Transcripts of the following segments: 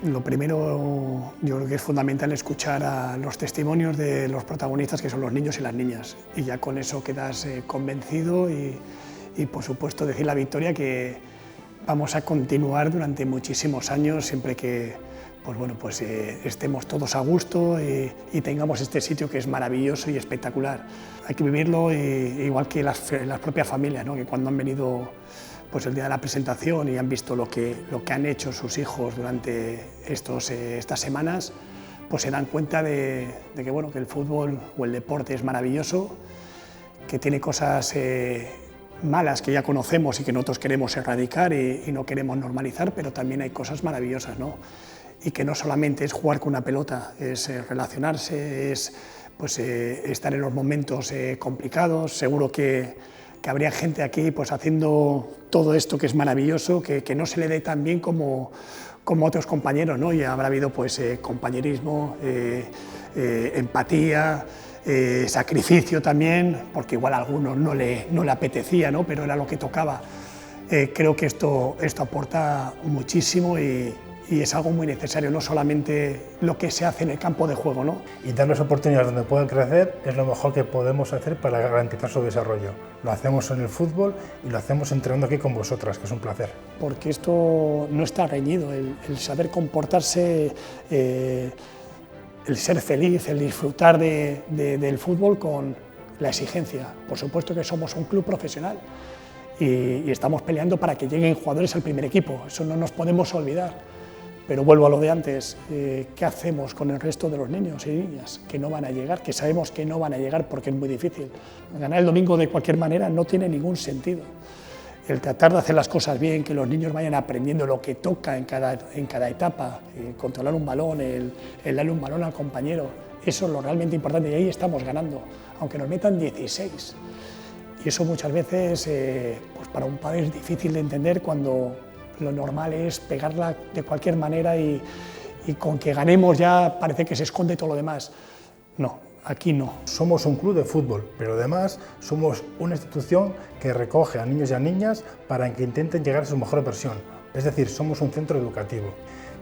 Lo primero, yo creo que es fundamental escuchar a los testimonios de los protagonistas, que son los niños y las niñas, y ya con eso quedas convencido y por supuesto decir la victoria que vamos a continuar durante muchísimos años, siempre que estemos todos a gusto y tengamos este sitio que es maravilloso y espectacular. Hay que vivirlo igual que las propias familias, ¿no? Que cuando han venido pues el día de la presentación y han visto lo que han hecho sus hijos durante estas semanas, pues se dan cuenta de que, bueno, que el fútbol o el deporte es maravilloso, que tiene cosas malas que ya conocemos y que nosotros queremos erradicar y no queremos normalizar, pero también hay cosas maravillosas, ¿no? Y que no solamente es jugar con una pelota, es relacionarse, es estar en los momentos complicados. Seguro que habría gente aquí pues haciendo todo esto que es maravilloso, que no se le dé tan bien como otros compañeros, ¿no? Y habrá habido pues compañerismo, empatía, sacrificio también, porque igual a algunos no le apetecía, ¿no? Pero era lo que tocaba. Creo que esto aporta muchísimo y es algo muy necesario, no solamente lo que se hace en el campo de juego, ¿no? Y darles oportunidades donde puedan crecer es lo mejor que podemos hacer para garantizar su desarrollo. Lo hacemos en el fútbol y lo hacemos entrenando aquí con vosotras, que es un placer. Porque esto no está reñido, el saber comportarse, el ser feliz, el disfrutar del fútbol con la exigencia. Por supuesto que somos un club profesional y estamos peleando para que lleguen jugadores al primer equipo, eso no nos podemos olvidar. Pero vuelvo a lo de antes, ¿qué hacemos con el resto de los niños y niñas que no van a llegar, que sabemos que no van a llegar porque es muy difícil? Ganar el domingo de cualquier manera no tiene ningún sentido. El tratar de hacer las cosas bien, que los niños vayan aprendiendo lo que toca en cada etapa, controlar un balón, el darle un balón al compañero, eso es lo realmente importante y ahí estamos ganando, aunque nos metan 16. Y eso muchas veces pues para un padre es difícil de entender cuando lo normal es pegarla de cualquier manera y con que ganemos ya parece que se esconde todo lo demás. No, aquí no. Somos un club de fútbol, pero además somos una institución que recoge a niños y a niñas para que intenten llegar a su mejor versión. Es decir, somos un centro educativo.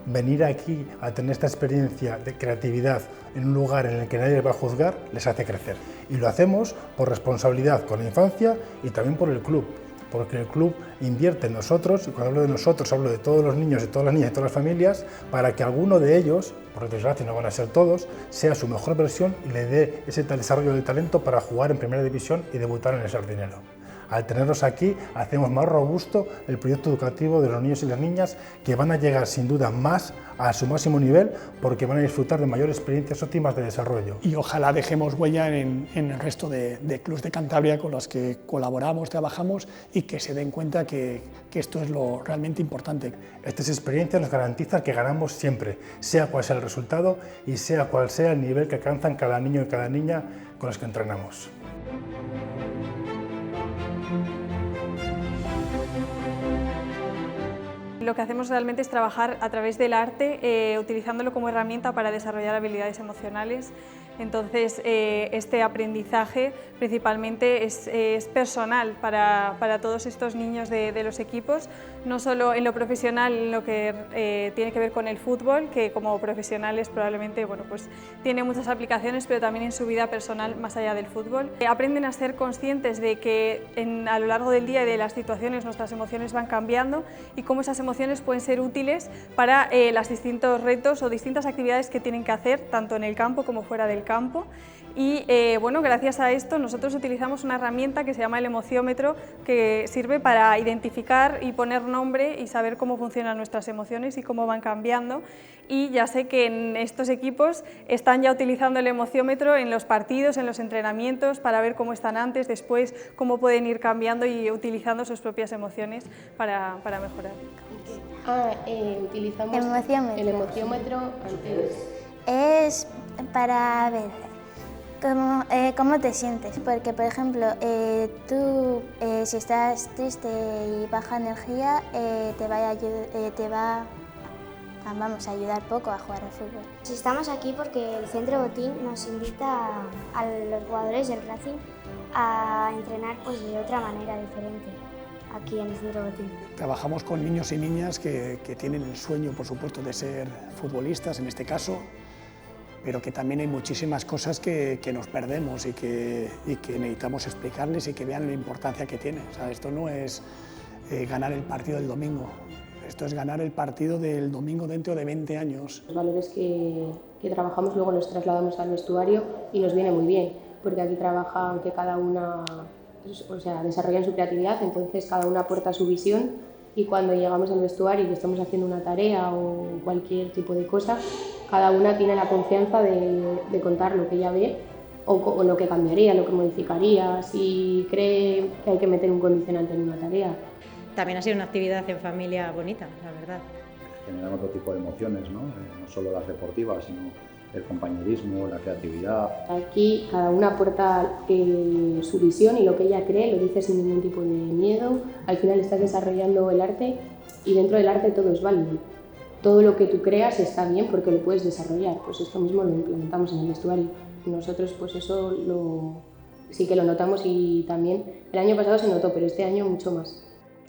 Venir aquí a tener esta experiencia de creatividad en un lugar en el que nadie les va a juzgar les hace crecer. Y lo hacemos por responsabilidad con la infancia y también por el club, porque el club invierte en nosotros, y cuando hablo de nosotros hablo de todos los niños, de todas las niñas, de todas las familias, para que alguno de ellos, por desgracia no van a ser todos, sea su mejor versión y le dé ese desarrollo de talento para jugar en primera división y debutar en el Sardinero. Al tenerlos aquí, hacemos más robusto el proyecto educativo de los niños y las niñas, que van a llegar sin duda más a su máximo nivel, porque van a disfrutar de mayores experiencias óptimas de desarrollo. Y ojalá dejemos huella en el resto de clubes de Cantabria con los que colaboramos, trabajamos y que se den cuenta que esto es lo realmente importante. Estas experiencias nos garantizan que ganamos siempre, sea cual sea el resultado y sea cual sea el nivel que alcanzan cada niño y cada niña con los que entrenamos. Lo que hacemos realmente es trabajar a través del arte, utilizándolo como herramienta para desarrollar habilidades emocionales. Entonces, este aprendizaje principalmente es personal para todos estos niños de los equipos, no solo en lo profesional, en lo que tiene que ver con el fútbol, que como profesionales probablemente tiene muchas aplicaciones, pero también en su vida personal más allá del fútbol. Aprenden a ser conscientes de que a lo largo del día y de las situaciones nuestras emociones van cambiando y cómo esas emociones pueden ser útiles para los distintos retos o distintas actividades que tienen que hacer, tanto en el campo como fuera del campo. Y gracias a esto nosotros utilizamos una herramienta que se llama el emociómetro, que sirve para identificar y poner nombre y saber cómo funcionan nuestras emociones y cómo van cambiando. Y ya sé que en estos equipos están ya utilizando el emociómetro en los partidos, en los entrenamientos, para ver cómo están antes, después, cómo pueden ir cambiando y utilizando sus propias emociones para mejorar. Utilizamos el emociómetro antes. Es para ver cómo te sientes, porque por ejemplo tú si estás triste y baja energía te va a ayudar poco a jugar al fútbol. Estamos aquí porque el Centro Botín nos invita a los jugadores del Racing a entrenar de otra manera diferente, aquí en el Centro Botín. Trabajamos con niños y niñas que tienen el sueño, por supuesto, de ser futbolistas, en este caso, pero que también hay muchísimas cosas que nos perdemos y que necesitamos explicarles y que vean la importancia que tiene. O sea, esto no es ganar el partido del domingo, esto es ganar el partido del domingo dentro de 20 años. Los valores que trabajamos luego los trasladamos al vestuario y nos viene muy bien, porque aquí trabajan que cada una, o sea, desarrollan su creatividad, entonces cada una aporta su visión y cuando llegamos al vestuario y estamos haciendo una tarea o cualquier tipo de cosa, cada una tiene la confianza de contar lo que ella ve o lo que cambiaría, lo que modificaría, si cree que hay que meter un condicionante en una tarea. También ha sido una actividad en familia bonita, la verdad. Generan otro tipo de emociones, ¿no? No solo las deportivas, sino el compañerismo, la creatividad. Aquí cada una aporta su visión y lo que ella cree, lo dice sin ningún tipo de miedo. Al final estás desarrollando el arte y dentro del arte todo es válido. Todo lo que tú creas está bien porque lo puedes desarrollar. Pues esto mismo lo implementamos en el vestuario. Nosotros pues eso sí que lo notamos y también el año pasado se notó, pero este año mucho más.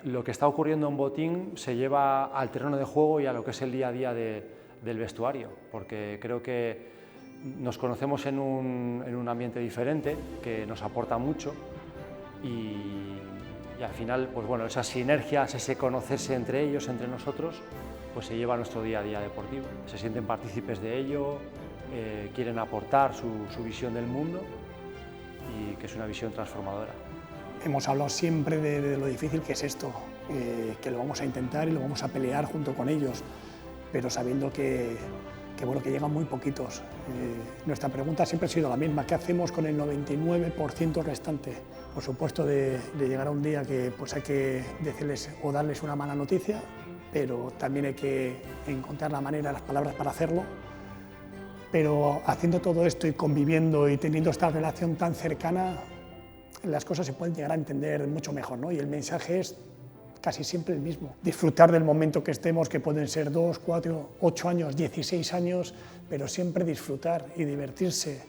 Lo que está ocurriendo en Botín se lleva al terreno de juego y a lo que es el día a día del vestuario, porque creo que nos conocemos en un ambiente diferente, que nos aporta mucho y al final, pues bueno, esas sinergias, ese conocerse entre ellos, entre nosotros, pues se lleva a nuestro día a día deportivo. Se sienten partícipes de ello, quieren aportar su visión del mundo y que es una visión transformadora. Hemos hablado siempre de lo difícil que es esto, que lo vamos a intentar y lo vamos a pelear junto con ellos, pero sabiendo que llegan muy poquitos. Nuestra pregunta siempre ha sido la misma: ¿qué hacemos con el 99% restante? Por supuesto, de llegar a un día que pues hay que decirles o darles una mala noticia, pero también hay que encontrar la manera, las palabras para hacerlo. Pero haciendo todo esto y conviviendo y teniendo esta relación tan cercana, las cosas se pueden llegar a entender mucho mejor, ¿no? Y el mensaje es casi siempre el mismo: disfrutar del momento que estemos, que pueden ser 2, 4, 8 años, 16 años, pero siempre disfrutar y divertirse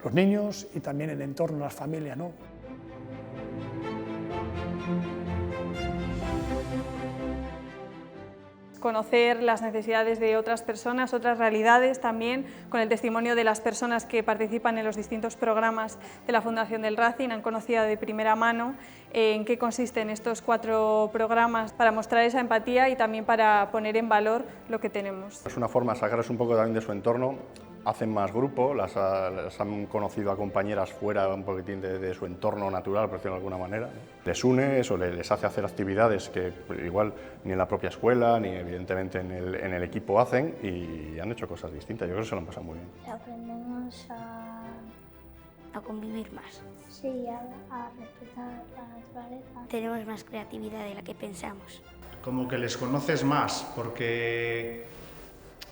los niños y también el entorno, las familias, ¿no? Conocer las necesidades de otras personas, otras realidades también, con el testimonio de las personas que participan en los distintos programas de la Fundación del Racing, han conocido de primera mano en qué consisten estos 4 programas para mostrar esa empatía y también para poner en valor lo que tenemos. Es una forma de sacarles un poco también de su entorno, hacen más grupo, las han conocido a compañeras fuera un poquitín de su entorno natural, por decirlo de alguna manera, ¿no? Les une eso, les hace hacer actividades que igual ni en la propia escuela, ni evidentemente en el equipo hacen, y han hecho cosas distintas. Yo creo que se lo han pasado muy bien. Aprendemos a convivir más. Sí, a respetar la naturaleza. Tenemos más creatividad de la que pensamos. Como que les conoces más, porque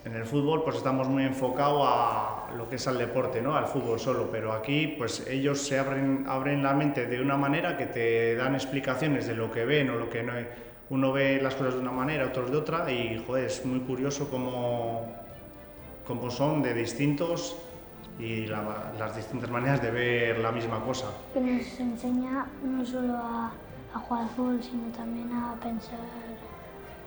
en el fútbol pues estamos muy enfocados a lo que es al deporte, ¿no? Al fútbol solo, pero aquí pues ellos se abren la mente de una manera que te dan explicaciones de lo que ven o lo que no. Uno ve las cosas de una manera, otros de otra, y joder, es muy curioso cómo son de distintos y las distintas maneras de ver la misma cosa. Que nos enseña no solo a jugar al fútbol, sino también a pensar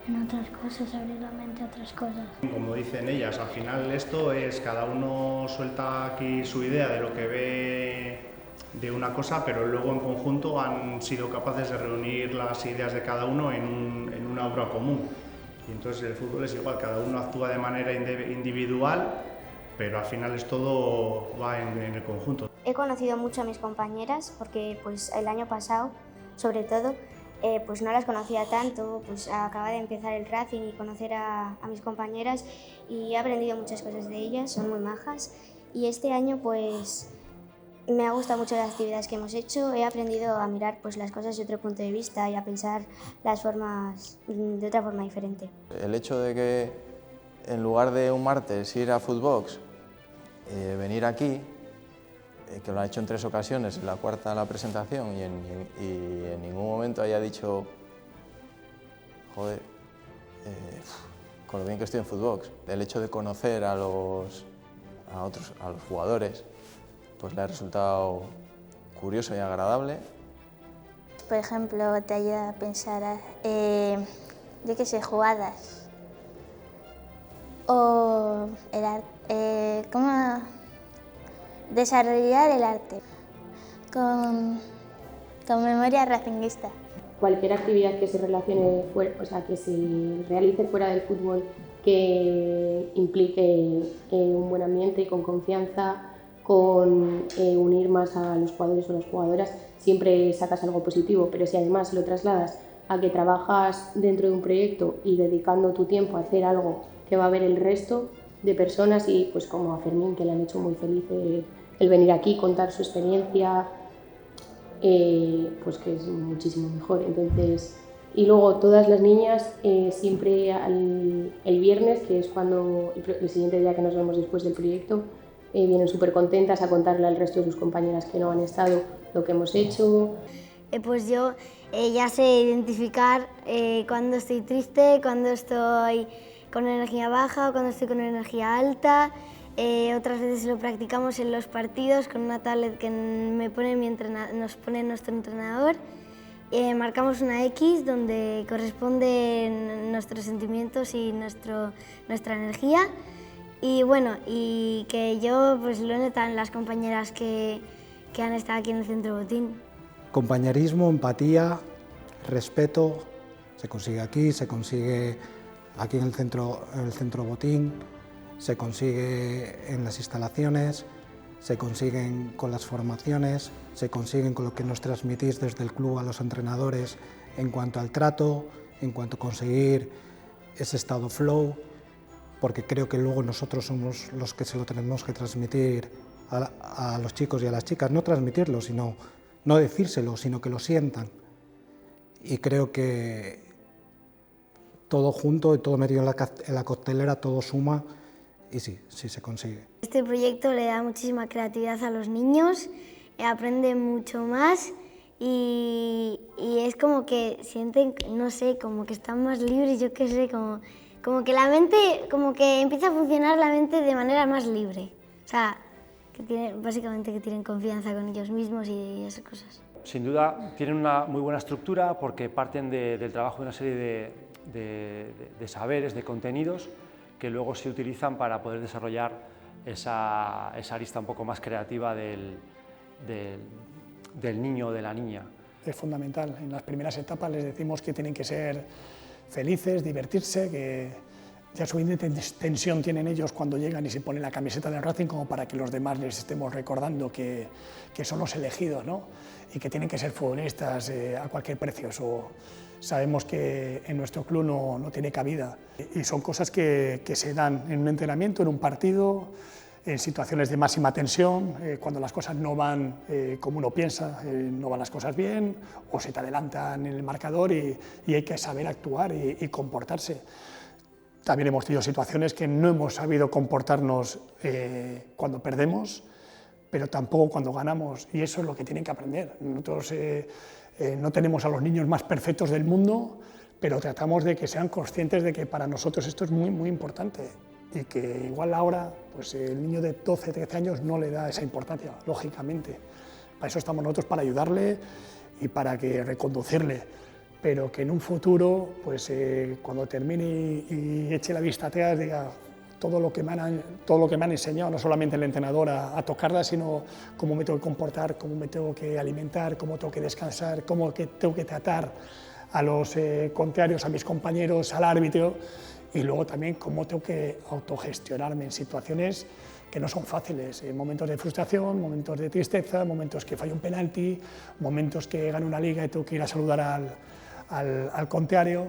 en otras cosas, abrir la mente a otras cosas. Como dicen ellas, al final esto es cada uno suelta aquí su idea de lo que ve de una cosa, pero luego en conjunto han sido capaces de reunir las ideas de cada uno en una obra común. Y entonces el fútbol es igual, cada uno actúa de manera individual, pero al final es todo va en el conjunto. He conocido mucho a mis compañeras porque pues el año pasado, sobre todo, pues no las conocía tanto, pues acaba de empezar el Racing y conocer a mis compañeras y he aprendido muchas cosas de ellas, son muy majas, y este año pues me ha gustado mucho las actividades que hemos hecho, he aprendido a mirar pues las cosas de otro punto de vista y a pensar las formas de otra forma diferente. El hecho de que en lugar de un martes ir a Footbox, venir aquí, que lo ha hecho en 3 ocasiones, en la cuarta la presentación, y en ningún momento haya dicho, joder, con lo bien que estoy en Footbox. El hecho de conocer a los jugadores, pues le ha resultado curioso y agradable. por ejemplo, te ayuda a pensar, yo qué sé, jugadas. O el arte, cómo desarrollar el arte con memoria racinguista. Cualquier actividad que se relacione o sea, que se realice fuera del fútbol que implique un buen ambiente, con confianza, con unir más a los jugadores o las jugadoras, siempre sacas algo positivo, pero si además lo trasladas a que trabajas dentro de un proyecto y dedicando tu tiempo a hacer algo que va a ver el resto de personas, y pues como a Fermín, que le han hecho muy feliz el venir aquí, contar su experiencia, pues que es muchísimo mejor. Entonces, y luego todas las niñas siempre el viernes, que es cuando el siguiente día que nos vemos después del proyecto, vienen súper contentas a contarle al resto de sus compañeras que no han estado lo que hemos hecho. Pues yo ya sé identificar cuando estoy triste, cuando estoy con energía baja, cuando estoy con energía alta. Otras veces lo practicamos en los partidos con una tablet que nos pone nuestro entrenador. Marcamos una X donde corresponden nuestros sentimientos y nuestra energía. Y bueno, y que yo pues lo notan las compañeras que han estado aquí en el Centro Botín. Compañerismo, empatía, respeto, se consigue aquí, se consigue aquí en el Centro Botín, se consigue en las instalaciones, se consiguen con las formaciones, se consiguen con lo que nos transmitís desde el club a los entrenadores en cuanto al trato, en cuanto a conseguir ese estado flow, porque creo que luego nosotros somos los que se lo tenemos que transmitir a los chicos y a las chicas, no transmitirlo, sino no decírselo, sino que lo sientan. Y creo que todo junto y todo metido en la coctelera, todo suma y sí se consigue. Este proyecto le da muchísima creatividad a los niños, aprenden mucho más y es como que sienten, no sé, como que están más libres, yo qué sé, como que la mente, como que empieza a funcionar la mente de manera más libre. O sea, básicamente que tienen confianza con ellos mismos y esas cosas. Sin duda tienen una muy buena estructura porque parten del trabajo de una serie de saberes, de contenidos que luego se utilizan para poder desarrollar esa arista un poco más creativa del niño o de la niña. Es fundamental. En las primeras etapas les decimos que tienen que ser felices, divertirse, que ya suficiente tensión tienen ellos cuando llegan y se ponen la camiseta del Racing como para que los demás les estemos recordando que son los elegidos, ¿no? Y que tienen que ser futbolistas a cualquier precio. Eso sabemos que en nuestro club no tiene cabida. Y son cosas que se dan en un entrenamiento, en un partido, en situaciones de máxima tensión, cuando las cosas no van como uno piensa, no van las cosas bien, o se te adelantan en el marcador y hay que saber actuar y comportarse. También hemos tenido situaciones que no hemos sabido comportarnos cuando perdemos, pero tampoco cuando ganamos, y eso es lo que tienen que aprender. Nosotros no tenemos a los niños más perfectos del mundo, pero tratamos de que sean conscientes de que para nosotros esto es muy, muy importante y que igual ahora pues, el niño de 12, 13 años no le da esa importancia, lógicamente. Para eso estamos nosotros, para ayudarle y para reconducirle, pero que en un futuro, pues, cuando termine y eche la vista atrás, diga todo lo que me han enseñado, no solamente el entrenador a tocarla, sino cómo me tengo que comportar, cómo me tengo que alimentar, cómo tengo que descansar, cómo tengo que tratar a los contrarios, a mis compañeros, al árbitro, y luego también cómo tengo que autogestionarme en situaciones que no son fáciles, en momentos de frustración, momentos de tristeza, momentos que fallo un penalti, momentos que gano una liga y tengo que ir a saludar al contrario.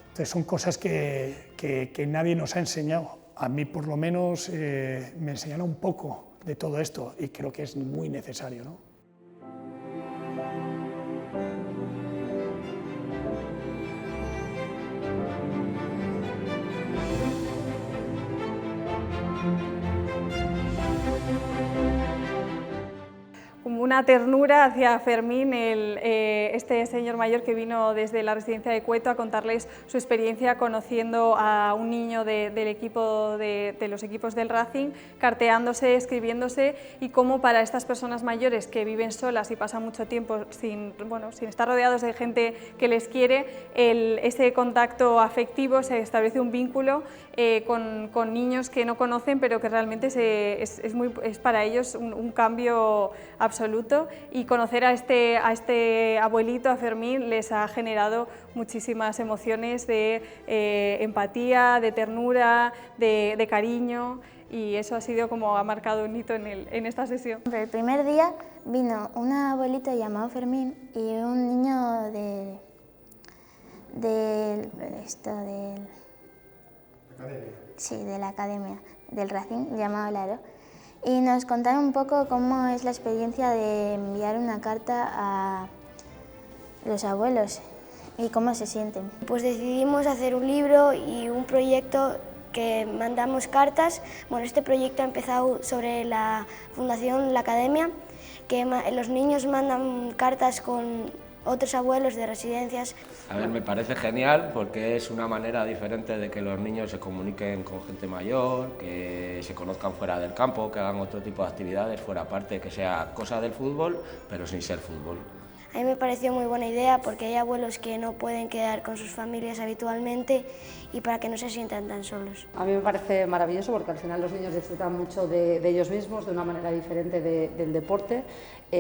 Entonces son cosas que nadie nos ha enseñado. A mí por lo menos me enseñaron un poco de todo esto y creo que es muy necesario, ¿no? una ternura hacia Fermín, este señor mayor que vino desde la residencia de Cueto a contarles su experiencia conociendo a un niño de los equipos del Racing, carteándose, escribiéndose, y cómo para estas personas mayores que viven solas y pasan mucho tiempo sin estar rodeados de gente que les quiere, ese contacto afectivo, se establece un vínculo con niños que no conocen, pero que realmente es para ellos un cambio absoluto, y conocer a este abuelito, a Fermín, les ha generado muchísimas emociones de empatía, de ternura, de cariño, y eso ha sido como ha marcado un hito en esta sesión. El primer día vino un abuelito llamado Fermín y un niño de la academia del Racing, llamado Laro, y nos contaron un poco cómo es la experiencia de enviar una carta a los abuelos y cómo se sienten. Pues decidimos hacer un libro y un proyecto que mandamos cartas. Bueno, este proyecto ha empezado sobre la Fundación La Academia, que los niños mandan cartas con otros abuelos de residencias. A ver, me parece genial porque es una manera diferente de que los niños se comuniquen con gente mayor, que se conozcan fuera del campo, que hagan otro tipo de actividades fuera, aparte que sea cosa del fútbol, pero sin ser fútbol. A mí me pareció muy buena idea porque hay abuelos que no pueden quedar con sus familias habitualmente y para que no se sientan tan solos. A mí me parece maravilloso porque al final los niños disfrutan mucho de ellos mismos, de una manera diferente del deporte.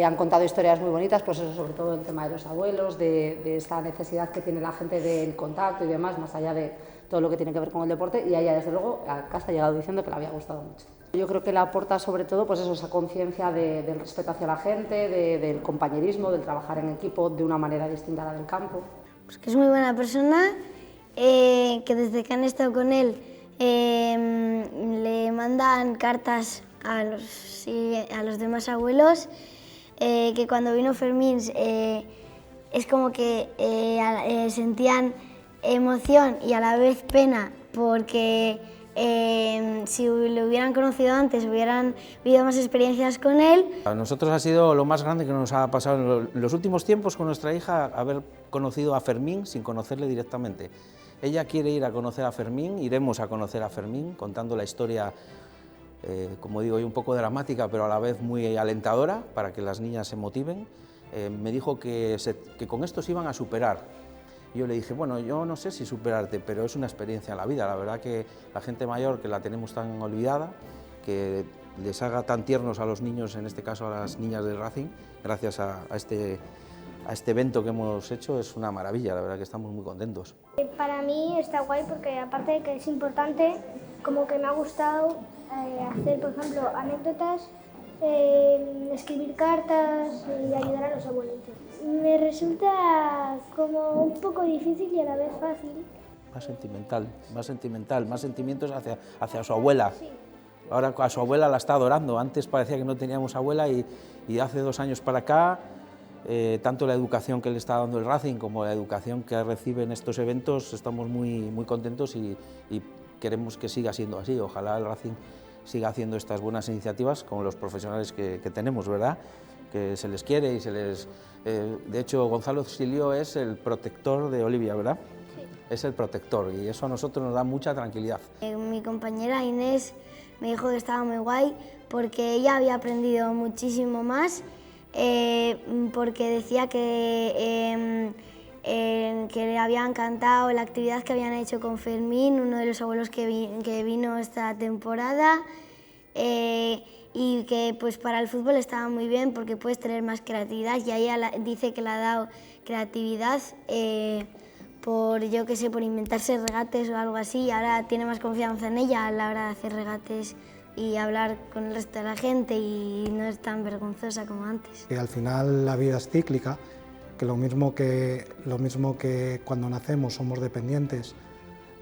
Han contado historias muy bonitas, pues eso, sobre todo el tema de los abuelos, de esta necesidad que tiene la gente del contacto y demás, más allá de todo lo que tiene que ver con el deporte, y a ella desde luego a casa ha llegado diciendo que le había gustado mucho. Yo creo que le aporta sobre todo pues eso, esa conciencia del respeto hacia la gente, del compañerismo, del trabajar en equipo de una manera distinta a la del campo. Pues que es muy buena persona, que desde que han estado con él le mandan cartas a los demás abuelos, que cuando vino Fermín es como que sentían emoción y a la vez pena porque si lo hubieran conocido antes, hubieran vivido más experiencias con él. A nosotros ha sido lo más grande que nos ha pasado en los últimos tiempos con nuestra hija, haber conocido a Fermín sin conocerle directamente. Ella quiere ir a conocer a Fermín, iremos a conocer a Fermín contando la historia, como digo yo, un poco dramática, pero a la vez muy alentadora para que las niñas se motiven. Me dijo que con esto se iban a superar. Yo le dije, bueno, yo no sé si superarte, pero es una experiencia en la vida. La verdad que la gente mayor, que la tenemos tan olvidada, que les haga tan tiernos a los niños, en este caso a las niñas del Racing, gracias a este evento que hemos hecho, es una maravilla, la verdad que estamos muy contentos. Para mí está guay porque aparte de que es importante, como que me ha gustado hacer, por ejemplo, anécdotas, escribir cartas y ayudar a los abuelitos. Me resulta como un poco difícil y a la vez fácil. Más sentimientos hacia su abuela. Sí. Ahora a su abuela la está adorando. Antes parecía que no teníamos abuela y hace 2 años para acá, tanto la educación que le está dando el Racing como la educación que recibe en estos eventos, estamos muy contentos y queremos que siga siendo así. Ojalá el Racing siga haciendo estas buenas iniciativas con los profesionales que tenemos, ¿verdad? Que se les quiere y se les... de hecho, Gonzalo Silio es el protector de Olivia, ¿verdad? Sí. Es el protector y eso a nosotros nos da mucha tranquilidad. Mi compañera Inés me dijo que estaba muy guay porque ella había aprendido muchísimo más, porque decía que le había encantado la actividad que habían hecho con Fermín, uno de los abuelos que vino esta temporada, y que pues para el fútbol estaba muy bien porque puedes tener más creatividad, y a ella dice que le ha dado creatividad por inventarse regates o algo así, y ahora tiene más confianza en ella a la hora de hacer regates y hablar con el resto de la gente y no es tan vergonzosa como antes. Que al final la vida es cíclica, que lo mismo que cuando nacemos somos dependientes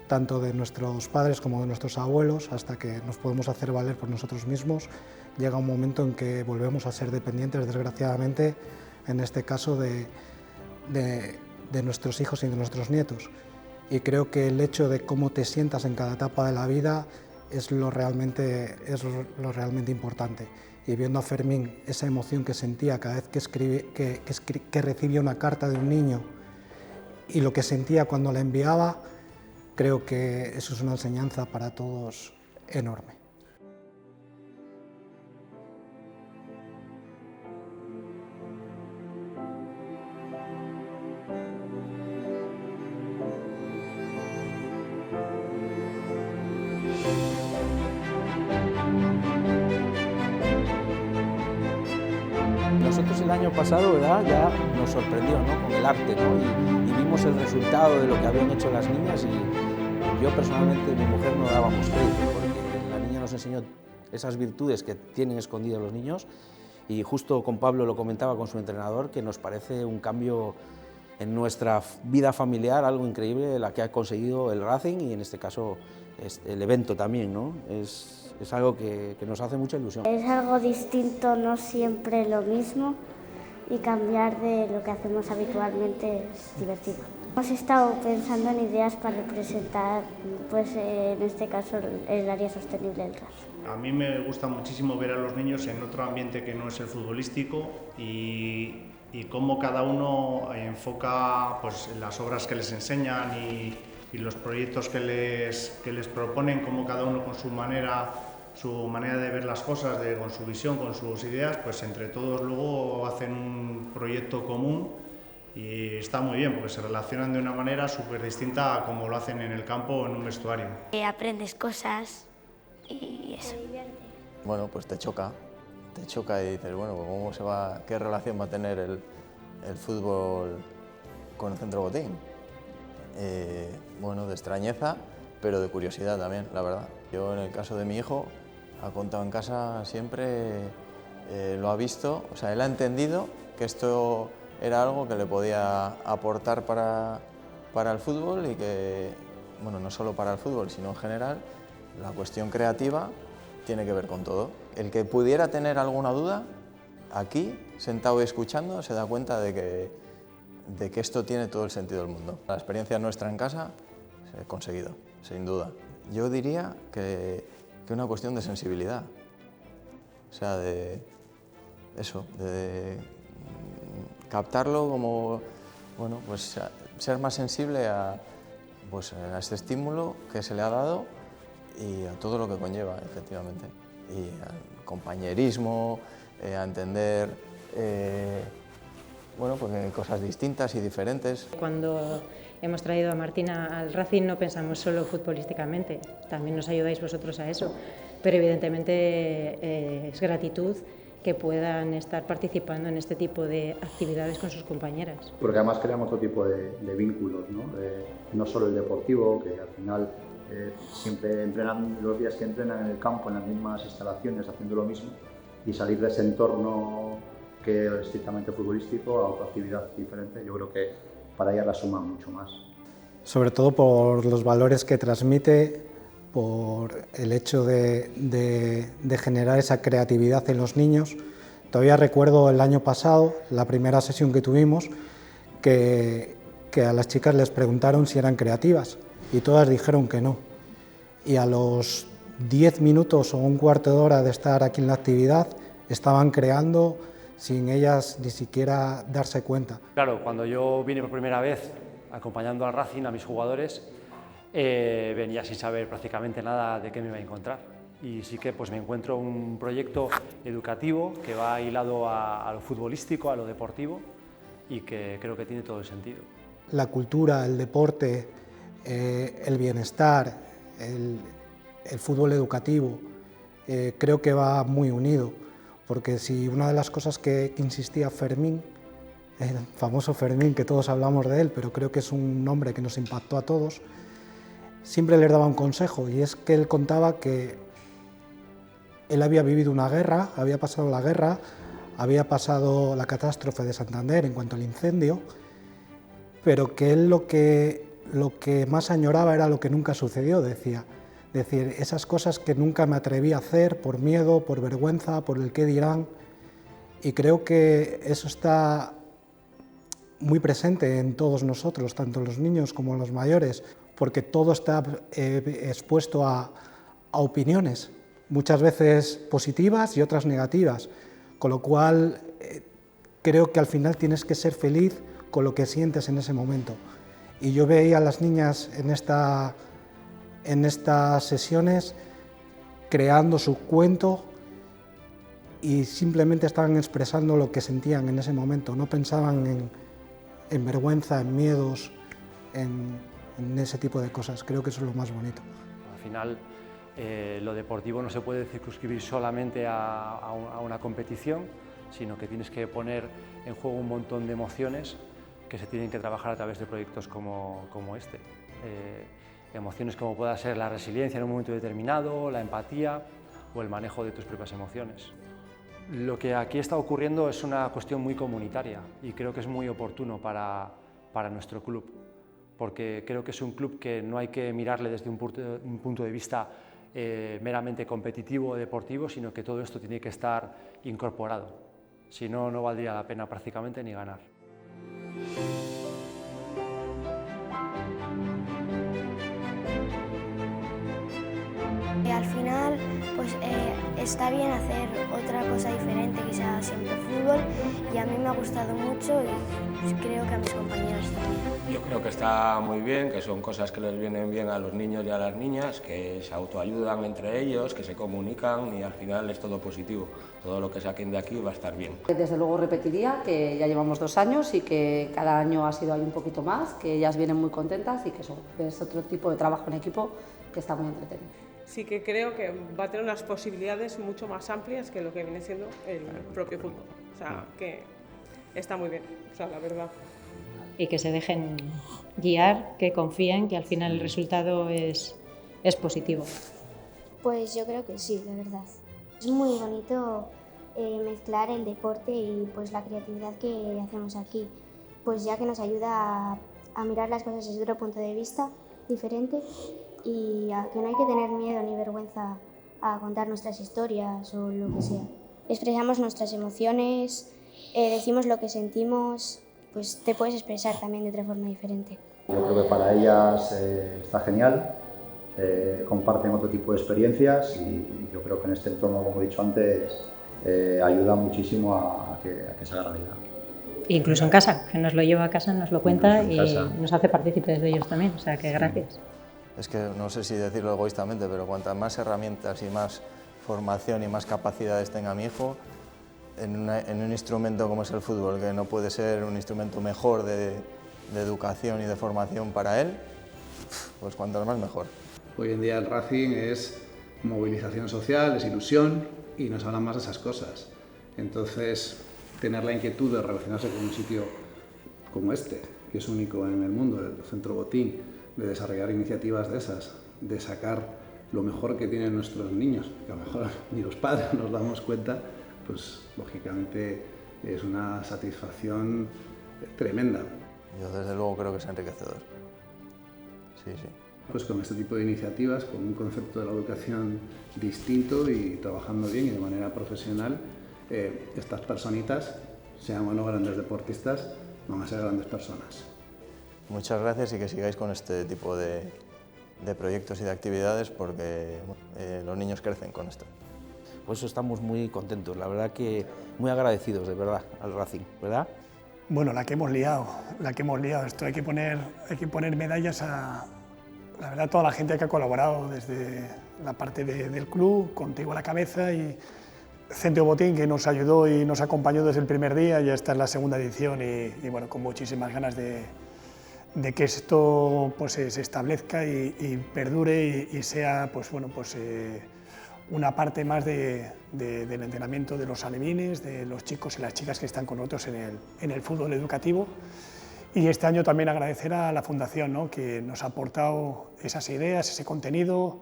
tanto de nuestros padres como de nuestros abuelos, hasta que nos podemos hacer valer por nosotros mismos, llega un momento en que volvemos a ser dependientes, desgraciadamente, en este caso de nuestros hijos y de nuestros nietos. Y creo que el hecho de cómo te sientas en cada etapa de la vida es lo realmente importante. y viendo a Fermín esa emoción que sentía cada vez que recibía una carta de un niño y lo que sentía cuando la enviaba, creo que eso es una enseñanza para todos enorme. Nosotros el año pasado, ¿verdad?, ya nos sorprendió, ¿no?, con el arte, ¿no? y vimos el resultado de lo que habían hecho las niñas y yo personalmente y mi mujer no dábamos crédito porque la niña nos enseñó esas virtudes que tienen escondidos los niños y justo con Pablo lo comentaba con su entrenador que nos parece un cambio en nuestra vida familiar, algo increíble la que ha conseguido el Racing y en este caso el evento también, ¿no? Es algo que nos hace mucha ilusión. Es algo distinto, no siempre lo mismo, y cambiar de lo que hacemos habitualmente es divertido. Hemos estado pensando en ideas para representar, pues en este caso, el área sostenible del Racing. A mí me gusta muchísimo ver a los niños en otro ambiente que no es el futbolístico y cómo cada uno enfoca pues, las obras que les enseñan y los proyectos que les proponen, cómo cada uno con su manera de ver las cosas, con su visión, con sus ideas, pues entre todos luego hacen un proyecto común y está muy bien porque se relacionan de una manera súper distinta a como lo hacen en el campo o en un vestuario. Aprendes cosas y eso. Bueno, pues te choca y dices, bueno, ¿qué relación va a tener el fútbol con el Centro Botín? Bueno, de extrañeza, pero de curiosidad también, la verdad. Yo en el caso de mi hijo, ha contado en casa siempre, lo ha visto, o sea, él ha entendido que esto era algo que le podía aportar para el fútbol y que, bueno, no solo para el fútbol, sino en general, la cuestión creativa tiene que ver con todo. El que pudiera tener alguna duda, aquí, sentado y escuchando, se da cuenta de que esto tiene todo el sentido del mundo. La experiencia nuestra en casa se ha conseguido, sin duda. Yo diría que es una cuestión de sensibilidad, o sea, de captarlo como, bueno, pues ser más sensible a este estímulo que se le ha dado y a todo lo que conlleva, efectivamente, y al compañerismo, a entender pues, cosas distintas y diferentes. Cuando hemos traído a Martina al Racing no pensamos solo futbolísticamente, también nos ayudáis vosotros a eso, pero evidentemente es gratitud que puedan estar participando en este tipo de actividades con sus compañeras. Porque además creamos otro tipo de vínculos, no solo el deportivo, que al final siempre entrenan los días que entrenan en el campo, en las mismas instalaciones, haciendo lo mismo, y salir de ese entorno que es estrictamente futbolístico a otra actividad diferente, yo creo que para ella la suma mucho más. Sobre todo por los valores que transmite, por el hecho de generar esa creatividad en los niños. Todavía recuerdo el año pasado, la primera sesión que tuvimos, que a las chicas les preguntaron si eran creativas y todas dijeron que no. Y a los 10 minutos o un cuarto de hora de estar aquí en la actividad, estaban creando sin ellas ni siquiera darse cuenta. Claro, cuando yo vine por primera vez acompañando al Racing, a mis jugadores, venía sin saber prácticamente nada de qué me iba a encontrar. Y sí que pues, me encuentro un proyecto educativo que va hilado a lo futbolístico, a lo deportivo y que creo que tiene todo el sentido. La cultura, el deporte, el bienestar, el fútbol educativo, creo que va muy unido. Porque si una de las cosas que insistía Fermín, el famoso Fermín, que todos hablamos de él, pero creo que es un nombre que nos impactó a todos, siempre les daba un consejo, y es que él contaba que él había vivido una guerra, había pasado la guerra, había pasado la catástrofe de Santander en cuanto al incendio, pero que él lo que más añoraba era lo que nunca sucedió, decía. Es decir, esas cosas que nunca me atreví a hacer por miedo, por vergüenza, por el qué dirán, y creo que eso está muy presente en todos nosotros, tanto los niños como los mayores, porque todo está expuesto a opiniones, muchas veces positivas y otras negativas, con lo cual creo que al final tienes que ser feliz con lo que sientes en ese momento. Y yo veía a las niñas en estas sesiones creando su cuento y simplemente estaban expresando lo que sentían en ese momento, no pensaban en vergüenza, en miedos, en ese tipo de cosas. Creo que eso es lo más bonito. Al final, lo deportivo no se puede circunscribir solamente a una competición, sino que tienes que poner en juego un montón de emociones que se tienen que trabajar a través de proyectos como este. Emociones como pueda ser la resiliencia en un momento determinado, la empatía o el manejo de tus propias emociones. Lo que aquí está ocurriendo es una cuestión muy comunitaria y creo que es muy oportuno para nuestro club, porque creo que es un club que no hay que mirarle desde un punto de vista meramente competitivo o deportivo, sino que todo esto tiene que estar incorporado. Si no, no valdría la pena prácticamente ni ganar. Al final, pues está bien hacer otra cosa diferente que sea siempre fútbol, y a mí me ha gustado mucho y pues, creo que a mis compañeros también. Yo creo que está muy bien, que son cosas que les vienen bien a los niños y a las niñas, que se autoayudan entre ellos, que se comunican y al final es todo positivo. Todo lo que saquen de aquí va a estar bien. Desde luego repetiría que ya llevamos 2 años y que cada año ha sido ahí un poquito más, que ellas vienen muy contentas y que eso es otro tipo de trabajo en equipo que está muy entretenido. Sí que creo que va a tener unas posibilidades mucho más amplias que lo que viene siendo el propio fútbol. O sea, que está muy bien, o sea, la verdad. Y que se dejen guiar, que confíen, que al final el resultado es positivo. Pues yo creo que sí, la verdad. Es muy bonito mezclar el deporte y pues la creatividad que hacemos aquí, pues ya que nos ayuda a mirar las cosas desde otro punto de vista diferente y a que no hay que tener miedo ni vergüenza a contar nuestras historias o lo que sea. Expresamos nuestras emociones, decimos lo que sentimos, pues te puedes expresar también de otra forma diferente. Yo creo que para ellas está genial, comparten otro tipo de experiencias y yo creo que en este entorno, como he dicho antes, ayuda muchísimo a que se haga realidad. Incluso en casa, que nos lo lleva a casa, nos lo cuenta y nos hace partícipes de ellos también, o sea que gracias. Es que no sé si decirlo egoístamente, pero cuantas más herramientas y más formación y más capacidades tenga mi hijo, en un instrumento como es el fútbol, que no puede ser un instrumento mejor de educación y de formación para él, pues cuantas más mejor. Hoy en día el Racing es movilización social, es ilusión y nos hablan más de esas cosas. Entonces, tener la inquietud de relacionarse con un sitio como este, que es único en el mundo, el Centro Botín, de desarrollar iniciativas de esas, de sacar lo mejor que tienen nuestros niños, que a lo mejor ni los padres nos damos cuenta, pues lógicamente es una satisfacción tremenda. Yo desde luego creo que es enriquecedor. Sí, sí. Pues con este tipo de iniciativas, con un concepto de la educación distinto y trabajando bien y de manera profesional, estas personitas, sean o no grandes deportistas, van a ser grandes personas. Muchas gracias y que sigáis con este tipo de proyectos y de actividades porque los niños crecen con esto. Por eso estamos muy contentos, la verdad que muy agradecidos de verdad al Racing, ¿verdad? Bueno, la que hemos liado, esto hay que poner medallas a, la verdad, toda la gente que ha colaborado desde la parte del club, contigo a la cabeza y Centro Botín que nos ayudó y nos acompañó desde el primer día, ya está en la segunda edición y bueno, con muchísimas ganas de que esto pues, se establezca y perdure y sea pues, bueno, pues, una parte más del entrenamiento de los alevines, de los chicos y las chicas que están con nosotros en el fútbol educativo. Y este año también agradecer a la Fundación, ¿no?, que nos ha aportado esas ideas, ese contenido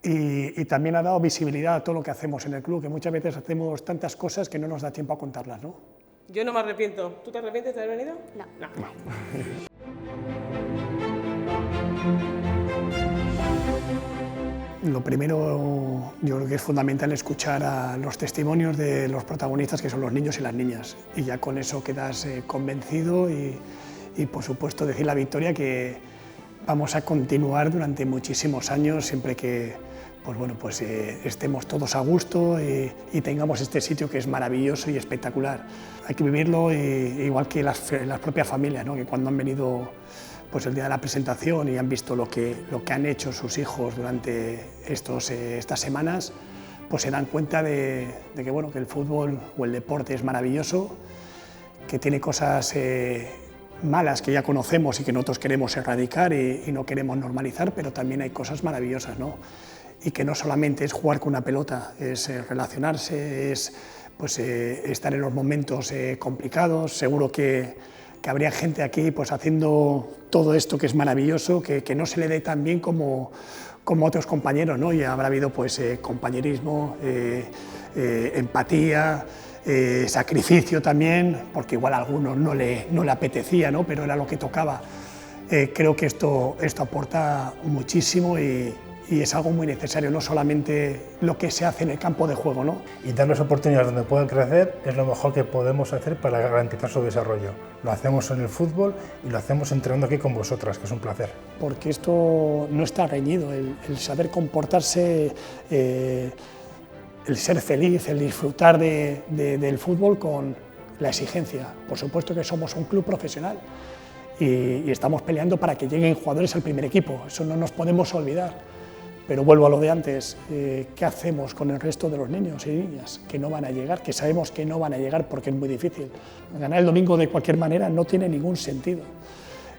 y también ha dado visibilidad a todo lo que hacemos en el club, que muchas veces hacemos tantas cosas que no nos da tiempo a contarlas, ¿no? Yo no me arrepiento. ¿Tú te arrepientes de haber venido? No. Lo primero, yo creo que es fundamental escuchar a los testimonios de los protagonistas, que son los niños y las niñas, y ya con eso quedas convencido y por supuesto decir la victoria que vamos a continuar durante muchísimos años, siempre que pues bueno, pues estemos todos a gusto y tengamos este sitio que es maravilloso y espectacular. Hay que vivirlo igual que las propias familias, ¿no? Que cuando han venido pues el día de la presentación y han visto lo que han hecho sus hijos durante estas semanas, pues se dan cuenta de que, bueno, que el fútbol o el deporte es maravilloso, que tiene cosas malas que ya conocemos y que nosotros queremos erradicar y no queremos normalizar, pero también hay cosas maravillosas, ¿no? Y que no solamente es jugar con una pelota, es relacionarse, es pues, estar en los momentos complicados. Seguro que habría gente aquí pues, haciendo todo esto que es maravilloso, que no se le dé tan bien como otros compañeros, ¿no? Y habrá habido pues, compañerismo, empatía, sacrificio también, porque igual a algunos no le apetecía, ¿no? Pero era lo que tocaba. Creo que esto aporta muchísimo y es algo muy necesario, no solamente lo que se hace en el campo de juego, ¿no? Y darles oportunidades donde puedan crecer es lo mejor que podemos hacer para garantizar su desarrollo. Lo hacemos en el fútbol y lo hacemos entrenando aquí con vosotras, que es un placer. Porque esto no está reñido, el saber comportarse, el ser feliz, el disfrutar del fútbol con la exigencia. Por supuesto que somos un club profesional y estamos peleando para que lleguen jugadores al primer equipo, eso no nos podemos olvidar. Pero vuelvo a lo de antes, ¿qué hacemos con el resto de los niños y niñas que no van a llegar, que sabemos que no van a llegar porque es muy difícil? Ganar el domingo de cualquier manera no tiene ningún sentido.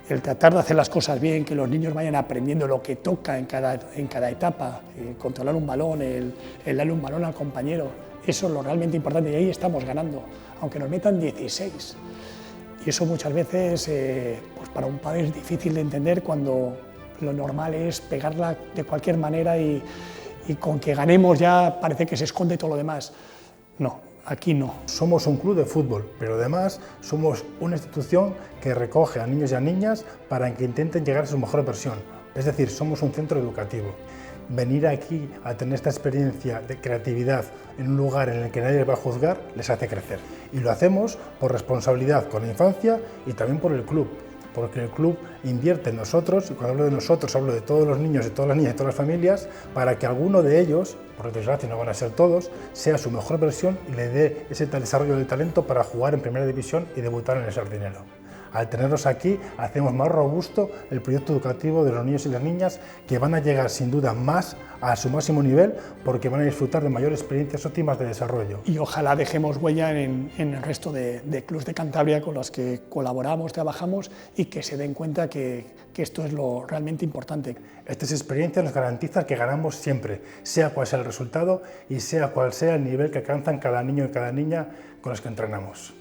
El tratar de hacer las cosas bien, que los niños vayan aprendiendo lo que toca en cada etapa, controlar un balón, el darle un balón al compañero, eso es lo realmente importante y ahí estamos ganando, aunque nos metan 16. Y eso muchas veces pues para un padre es difícil de entender cuando lo normal es pegarla de cualquier manera y con que ganemos ya parece que se esconde todo lo demás. No, aquí no. Somos un club de fútbol, pero además somos una institución que recoge a niños y a niñas para que intenten llegar a su mejor versión. Es decir, somos un centro educativo. Venir aquí a tener esta experiencia de creatividad en un lugar en el que nadie les va a juzgar les hace crecer. Y lo hacemos por responsabilidad con la infancia y también por el club. Porque el club invierte en nosotros, y cuando hablo de nosotros hablo de todos los niños, de todas las niñas, de todas las familias, para que alguno de ellos, por desgracia no van a ser todos, sea su mejor versión y le dé ese desarrollo de talento para jugar en primera división y debutar en el Sardinero. Al tenerlos aquí, hacemos más robusto el proyecto educativo de los niños y las niñas, que van a llegar sin duda más a su máximo nivel, porque van a disfrutar de mayores experiencias óptimas de desarrollo. Y ojalá dejemos huella en el resto de clubes de Cantabria con los que colaboramos, trabajamos y que se den cuenta que esto es lo realmente importante. Estas experiencias nos garantizan que ganamos siempre, sea cual sea el resultado y sea cual sea el nivel que alcanzan cada niño y cada niña con los que entrenamos.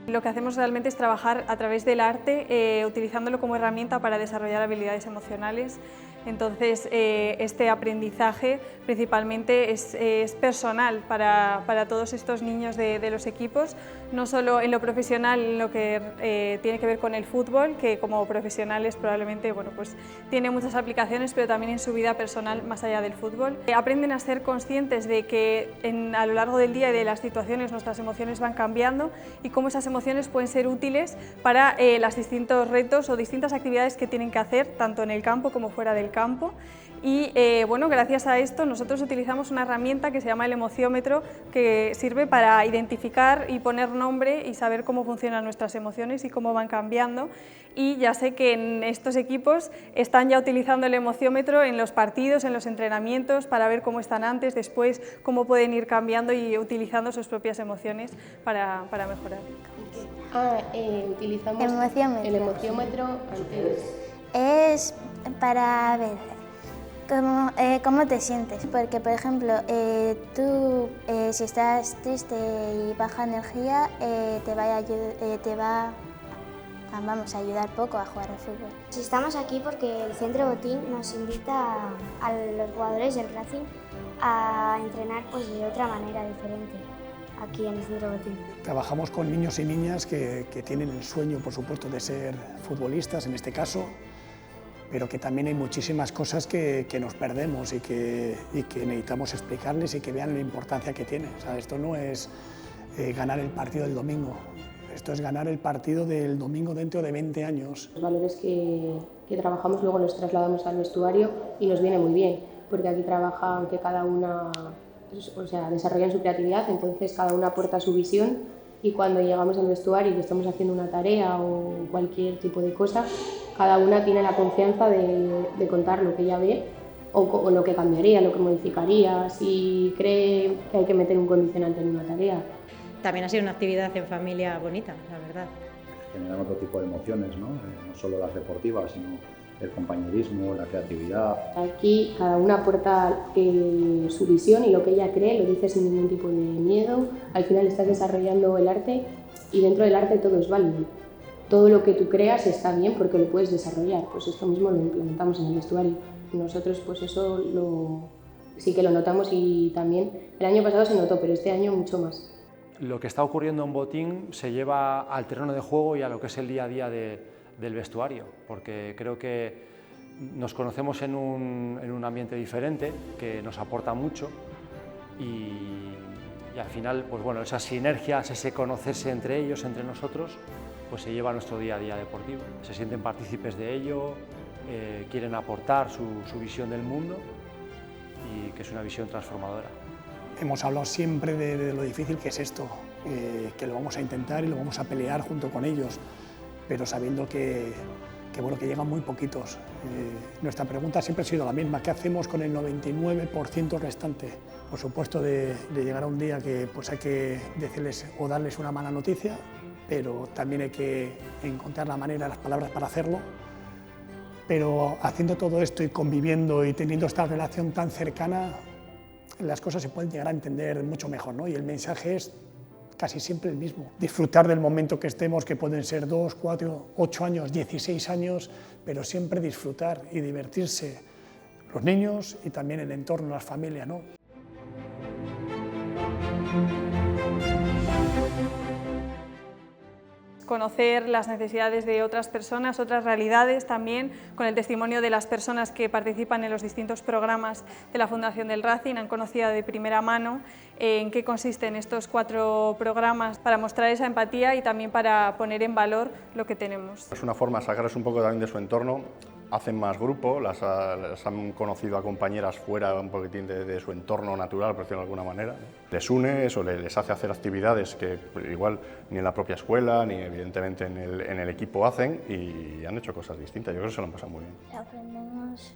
Lo que hacemos realmente es trabajar a través del arte, utilizándolo como herramienta para desarrollar habilidades emocionales. Entonces, este aprendizaje principalmente es personal para todos estos niños de los equipos, no solo en lo profesional, en lo que tiene que ver con el fútbol, que como profesionales probablemente pues, tiene muchas aplicaciones, pero también en su vida personal más allá del fútbol. Aprenden a ser conscientes de que a lo largo del día y de las situaciones nuestras emociones van cambiando y cómo esas emociones pueden ser útiles para los distintos retos o distintas actividades que tienen que hacer, tanto en el campo como fuera del campo. Y bueno, gracias a esto nosotros utilizamos una herramienta que se llama el emociómetro, que sirve para identificar y poner nombre y saber cómo funcionan nuestras emociones y cómo van cambiando. Y ya sé que en estos equipos están ya utilizando el emociómetro en los partidos, en los entrenamientos, para ver cómo están antes, después, cómo pueden ir cambiando y utilizando sus propias emociones para mejorar. Utilizamos el emociómetro antes. Es para ver cómo te sientes, porque por ejemplo tú si estás triste y baja energía te va a ayudar poco a jugar al fútbol. Si estamos aquí porque el Centro Botín nos invita a los jugadores del Racing a entrenar pues, de otra manera diferente aquí en el Centro Botín. Trabajamos con niños y niñas que tienen el sueño, por supuesto, de ser futbolistas en este caso, pero que también hay muchísimas cosas que nos perdemos y que necesitamos explicarles y que vean la importancia que tiene. O sea, esto no es ganar el partido del domingo. Esto es ganar el partido del domingo dentro de 20 años. Los valores que trabajamos luego los trasladamos al vestuario y nos viene muy bien, porque aquí trabajan que cada una, o sea, desarrollan su creatividad, entonces cada una aporta su visión y cuando llegamos al vestuario y estamos haciendo una tarea o cualquier tipo de cosa, cada una tiene la confianza de contar lo que ella ve o lo que cambiaría, lo que modificaría, si cree que hay que meter un condicionante en una tarea. También ha sido una actividad en familia bonita, la verdad. Generan otro tipo de emociones, ¿no? No solo las deportivas, sino el compañerismo, la creatividad. Aquí cada una aporta su visión y lo que ella cree, lo dice sin ningún tipo de miedo. Al final estás desarrollando el arte y dentro del arte todo es válido. Todo lo que tú creas está bien porque lo puedes desarrollar. Pues esto mismo lo implementamos en el vestuario. Nosotros pues eso sí que lo notamos y también el año pasado se notó, pero este año mucho más. Lo que está ocurriendo en Botín se lleva al terreno de juego y a lo que es el día a día del vestuario, porque creo que nos conocemos en un ambiente diferente que nos aporta mucho y al final, pues bueno, esas sinergias, ese conocerse entre ellos, entre nosotros, pues se lleva a nuestro día a día deportivo. Se sienten partícipes de ello, quieren aportar su visión del mundo y que es una visión transformadora. Hemos hablado siempre de lo difícil que es esto, que lo vamos a intentar y lo vamos a pelear junto con ellos, pero sabiendo que llegan muy poquitos. Nuestra pregunta siempre ha sido la misma: ¿qué hacemos con el 99% restante? Por supuesto, de llegar a un día que pues hay que decirles o darles una mala noticia, pero también hay que encontrar la manera, las palabras para hacerlo. Pero haciendo todo esto y conviviendo y teniendo esta relación tan cercana, las cosas se pueden llegar a entender mucho mejor, ¿no? Y el mensaje es casi siempre el mismo: disfrutar del momento que estemos, que pueden ser 2, 4, 8 años, 16 años, pero siempre disfrutar y divertirse los niños y también el entorno, las familias, ¿no? Conocer las necesidades de otras personas, otras realidades también, con el testimonio de las personas que participan en los distintos programas de la Fundación del Racing. Han conocido de primera mano en qué consisten estos 4 programas para mostrar esa empatía y también para poner en valor lo que tenemos. Es una forma de sacarles un poco también de su entorno. Hacen más grupo, las han conocido a compañeras fuera un poquitín de su entorno natural, por decirlo de alguna manera. Les une, eso les hace hacer actividades que igual ni en la propia escuela, ni evidentemente en el equipo hacen, y han hecho cosas distintas. Yo creo que se lo han pasado muy bien. Aprendemos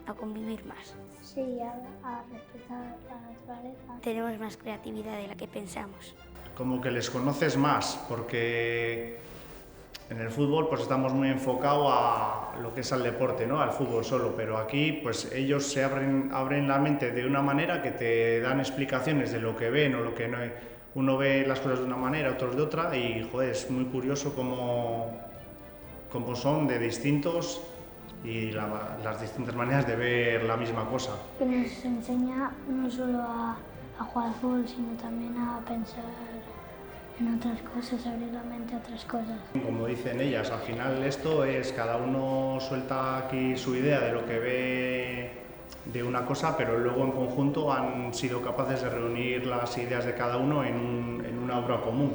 a convivir más. Sí, a respetar la naturaleza. Tenemos más creatividad de la que pensamos. Como que les conoces más, porque en el fútbol pues estamos muy enfocados a lo que es al deporte, ¿no? Al fútbol solo, pero aquí pues ellos se abren la mente de una manera que te dan explicaciones de lo que ven o lo que no. Uno ve las cosas de una manera, otros de otra, y joder, es muy curioso cómo son de distintos y las distintas maneras de ver la misma cosa. Que nos enseña no solo a jugar al fútbol, sino también a pensar en otras cosas, abrir la mente a otras cosas. Como dicen ellas, al final esto es cada uno suelta aquí su idea de lo que ve de una cosa, pero luego en conjunto han sido capaces de reunir las ideas de cada uno en una obra común.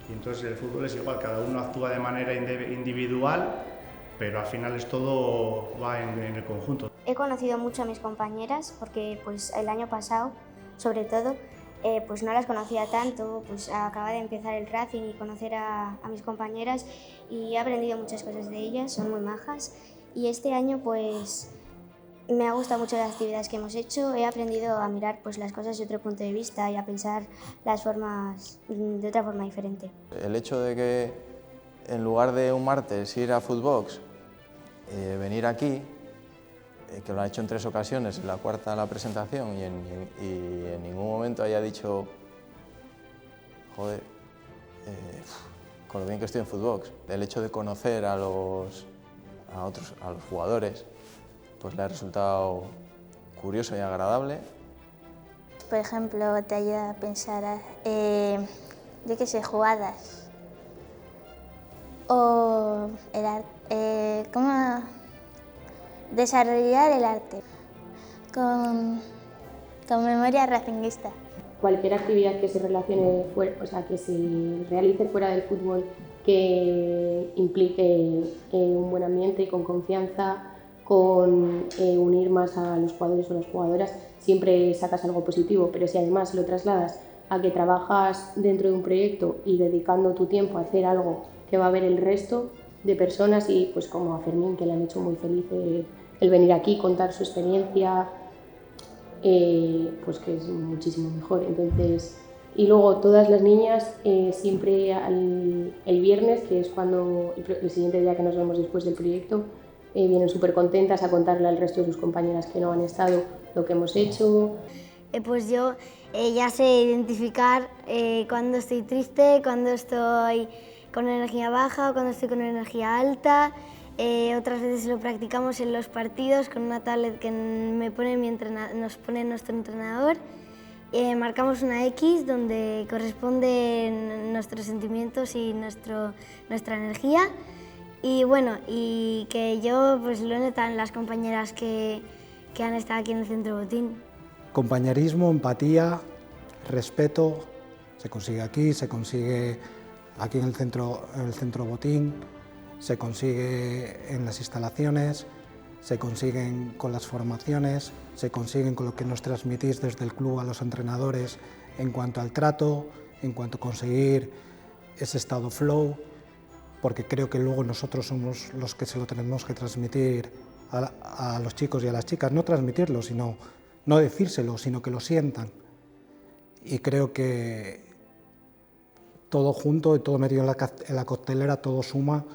Y entonces el fútbol es igual, cada uno actúa de manera individual, pero al final es todo va en el conjunto. He conocido mucho a mis compañeras porque pues el año pasado, sobre todo, pues no las conocía tanto, pues acaba de empezar el Racing y conocer a mis compañeras y he aprendido muchas cosas de ellas, son muy majas, y este año pues me ha gustado mucho las actividades que hemos hecho, he aprendido a mirar pues las cosas de otro punto de vista y a pensar las formas de otra forma diferente. El hecho de que en lugar de un martes ir a Footbox, venir aquí, que lo ha hecho en 3 ocasiones, en la cuarta la presentación, y en ningún momento haya dicho, joder, con lo bien que estoy en Footbox. El hecho de conocer a los jugadores, pues le ha resultado curioso y agradable. Por ejemplo, te ayuda a pensar, yo qué sé, jugadas, o el arte, cómo desarrollar el arte con memoria racinguista. cualquier actividad que se relacione fuera, o sea, que se realice fuera del fútbol, que implique un buen ambiente, con confianza, con unir más a los jugadores o las jugadoras, siempre sacas algo positivo. Pero si además lo trasladas a que trabajas dentro de un proyecto y dedicando tu tiempo a hacer algo que va a ver el resto de personas, y pues como a Fermín, que le han hecho muy feliz el venir aquí, contar su experiencia, pues que es muchísimo mejor. Entonces, y luego todas las niñas siempre el viernes, que es cuando el siguiente día que nos vemos después del proyecto, vienen súper contentas a contarle al resto de sus compañeras que no han estado lo que hemos hecho. Pues yo ya sé identificar cuando estoy triste, cuando estoy con energía baja, cuando estoy con energía alta. Otras veces lo practicamos en los partidos con una tablet que nos pone nuestro entrenador. Marcamos una X donde corresponden nuestros sentimientos y nuestra energía. Y bueno, y que yo pues lo notan las compañeras que han estado aquí en el Centro Botín. Compañerismo, empatía, respeto, se consigue aquí en el Centro Botín, se consigue en las instalaciones, se consiguen con las formaciones, se consiguen con lo que nos transmitís desde el club a los entrenadores en cuanto al trato, en cuanto a conseguir ese estado flow, porque creo que luego nosotros somos los que se lo tenemos que transmitir a los chicos y a las chicas, no transmitirlo, sino no decírselo, sino que lo sientan. Y creo que todo junto y todo metido en la coctelera, todo suma,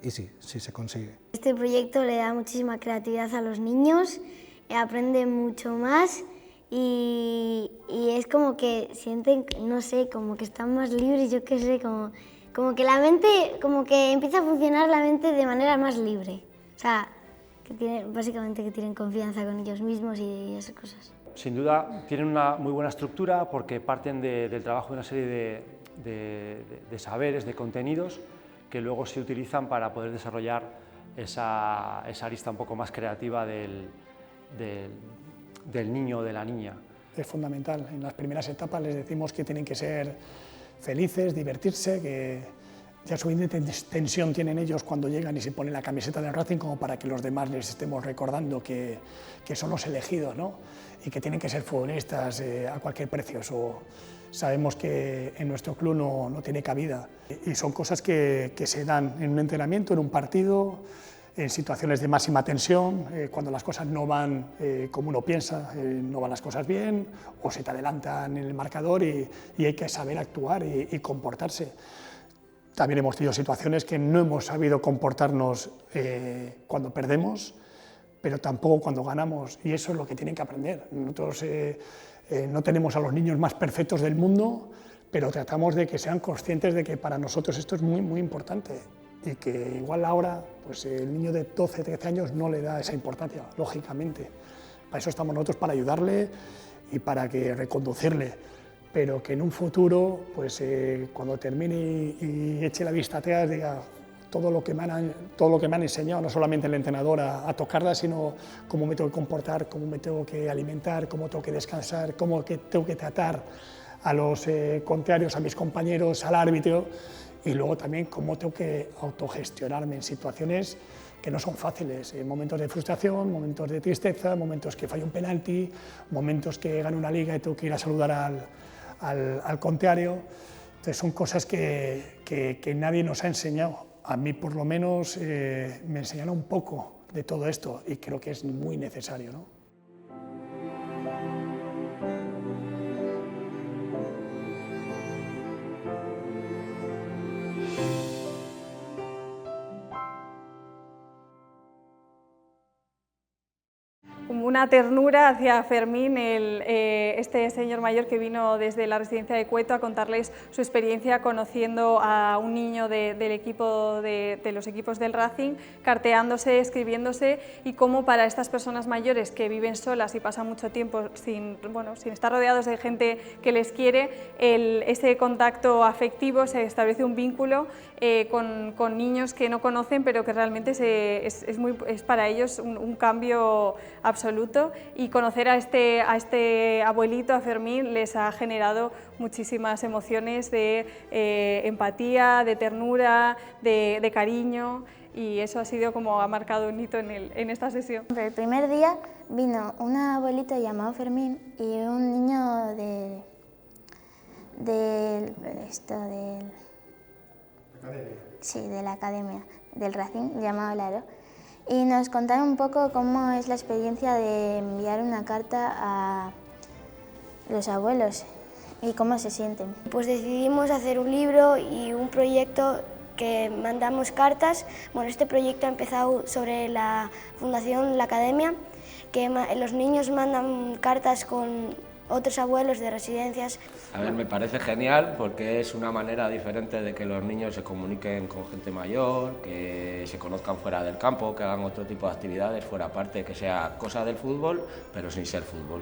y sí se consigue. Este proyecto le da muchísima creatividad a los niños, aprenden mucho más y es como que sienten, no sé, como que están más libres, yo qué sé, como que la mente, como que empieza a funcionar la mente de manera más libre. O sea, básicamente que tienen confianza con ellos mismos y esas cosas. Sin duda tienen una muy buena estructura porque parten del trabajo de una serie de saberes, de contenidos que luego se utilizan para poder desarrollar esa arista un poco más creativa del niño o de la niña. Es fundamental. En las primeras etapas les decimos que tienen que ser felices, divertirse, que ya suficiente tensión tienen ellos cuando llegan y se ponen la camiseta del Racing como para que los demás les estemos recordando que son los elegidos, ¿no? Y que tienen que ser futbolistas a cualquier precio. Eso sabemos que en nuestro club no tiene cabida. Y son cosas que se dan en un entrenamiento, en un partido, en situaciones de máxima tensión, cuando las cosas no van como uno piensa, no van las cosas bien, o se te adelantan en el marcador y hay que saber actuar y comportarse. También hemos tenido situaciones que no hemos sabido comportarnos cuando perdemos, pero tampoco cuando ganamos, y eso es lo que tienen que aprender. Nosotros no tenemos a los niños más perfectos del mundo, pero tratamos de que sean conscientes de que para nosotros esto es muy, muy importante, y que igual ahora pues el niño de 12, 13 años no le da esa importancia, lógicamente. Para eso estamos nosotros, para ayudarle y para reconducirle, pero que en un futuro, pues cuando termine y eche la vista atrás, diga todo lo que me han enseñado, no solamente el entrenador a tocarla, sino cómo me tengo que comportar, cómo me tengo que alimentar, cómo tengo que descansar, cómo tengo que tratar a los contrarios, a mis compañeros, al árbitro, y luego también cómo tengo que autogestionarme en situaciones que no son fáciles, momentos de frustración, momentos de tristeza, momentos que fallo un penalti, momentos que gano una liga y tengo que ir a saludar al contrario. Entonces son cosas que nadie nos ha enseñado. A mí por lo menos me enseñaron un poco de todo esto y creo que es muy necesario, ¿no? Una ternura hacia Fermín, este señor mayor que vino desde la residencia de Cueto a contarles su experiencia conociendo a un niño de los equipos del Racing, carteándose, escribiéndose, y cómo para estas personas mayores que viven solas y pasan mucho tiempo sin estar rodeados de gente que les quiere, ese contacto afectivo, se establece un vínculo con niños que no conocen, pero que realmente es para ellos un cambio absoluto, y conocer a este abuelito, a Fermín, les ha generado muchísimas emociones de empatía, de ternura, de cariño, y eso ha sido como ha marcado un hito en esta sesión. El primer día vino un abuelito llamado Fermín y un niño de la academia, del Racing, llamado Laro, y nos contaron un poco cómo es la experiencia de enviar una carta a los abuelos y cómo se sienten. Pues decidimos hacer un libro y un proyecto que mandamos cartas. Bueno, este proyecto ha empezado sobre la Fundación La Academia, que los niños mandan cartas con otros abuelos de residencias. A ver, me parece genial porque es una manera diferente de que los niños se comuniquen con gente mayor, que se conozcan fuera del campo, que hagan otro tipo de actividades fuera, aparte que sea cosa del fútbol, pero sin ser fútbol.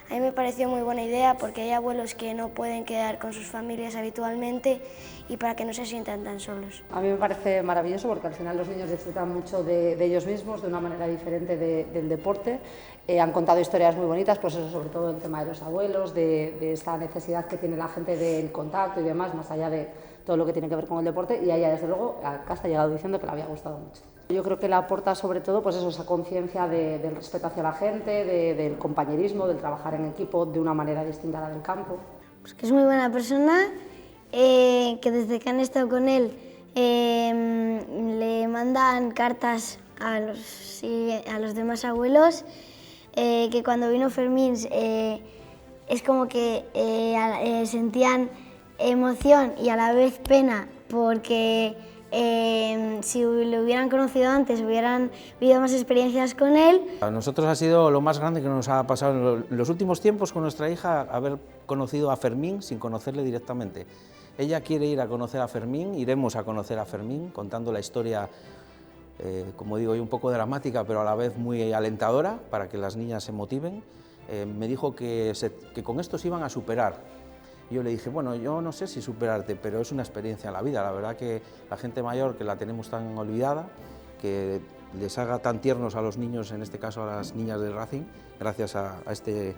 A mí me pareció muy buena idea porque hay abuelos que no pueden quedar con sus familias habitualmente y para que no se sientan tan solos. A mí me parece maravilloso porque al final los niños disfrutan mucho de ellos mismos, de una manera diferente del deporte. Han contado historias muy bonitas, pues eso, sobre todo el tema de los abuelos, de esta necesidad que tiene la gente del contacto y demás, más allá de todo lo que tiene que ver con el deporte, y a ella desde luego acá está llegado diciendo que le había gustado mucho. Yo creo que le aporta sobre todo pues eso, esa conciencia del respeto hacia la gente, del compañerismo, del trabajar en equipo de una manera distinta a la del campo. Pues que es muy buena persona, que desde que han estado con él le mandan cartas a los demás abuelos, que cuando vino Fermín es como que sentían emoción y a la vez pena porque si lo hubieran conocido antes, hubieran vivido más experiencias con él. A nosotros ha sido lo más grande que nos ha pasado en los últimos tiempos con nuestra hija, haber conocido a Fermín sin conocerle directamente. Ella quiere ir a conocer a Fermín, iremos a conocer a Fermín, contando la historia, como digo yo, un poco dramática, pero a la vez muy alentadora, para que las niñas se motiven. Me dijo que con esto se iban a superar. Yo le dije, bueno, yo no sé si superarte, pero es una experiencia en la vida. La verdad que la gente mayor, que la tenemos tan olvidada, que les haga tan tiernos a los niños, en este caso a las niñas del Racing, gracias a este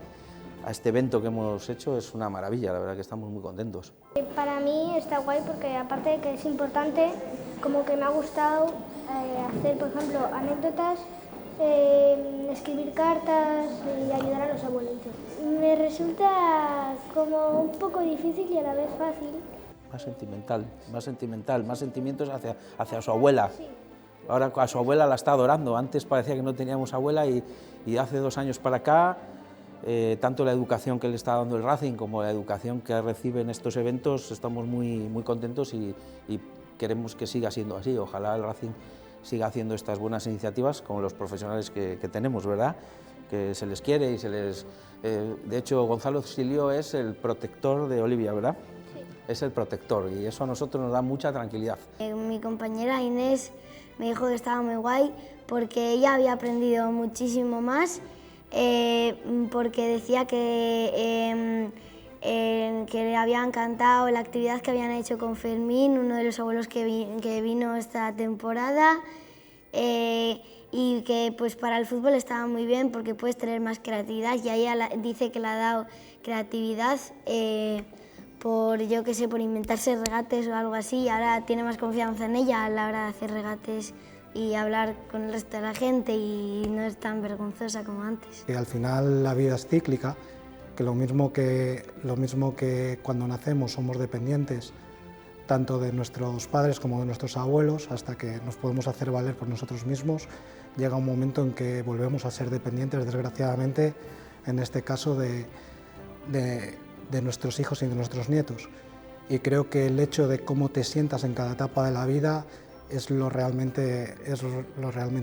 evento que hemos hecho, es una maravilla. La verdad que estamos muy contentos. Para mí está guay porque aparte de que es importante, como que me ha gustado hacer, por ejemplo, anécdotas, escribir cartas y ayudar a los abuelitos. Me resulta como un poco difícil y a la vez fácil. Más sentimientos hacia su abuela. Sí. Ahora a su abuela la está adorando. Antes parecía que no teníamos abuela y hace 2 años para acá, tanto la educación que le está dando el Racing como la educación que recibe en estos eventos, estamos muy contentos y queremos que siga siendo así. Ojalá el Racing siga haciendo estas buenas iniciativas con los profesionales que tenemos, ¿verdad? Que se les quiere y se les... de hecho, Gonzalo Silio es el protector de Olivia, ¿verdad? Sí. Es el protector y eso a nosotros nos da mucha tranquilidad. Mi compañera Inés me dijo que estaba muy guay porque ella había aprendido muchísimo más, porque decía que le había encantado la actividad que habían hecho con Fermín, uno de los abuelos que vino esta temporada, y que pues para el fútbol estaba muy bien porque puedes tener más creatividad, y a ella dice que le ha dado creatividad por inventarse regates o algo así, y ahora tiene más confianza en ella a la hora de hacer regates y hablar con el resto de la gente y no es tan vergonzosa como antes. Que al final la vida es cíclica, que lo mismo que cuando nacemos somos dependientes tanto de nuestros padres como de nuestros abuelos, hasta que nos podemos hacer valer por nosotros mismos, llega un momento en que volvemos a ser dependientes, desgraciadamente, en este caso de nuestros hijos y de nuestros nietos. Y creo que el hecho de cómo te sientas en cada etapa de la vida es lo realmente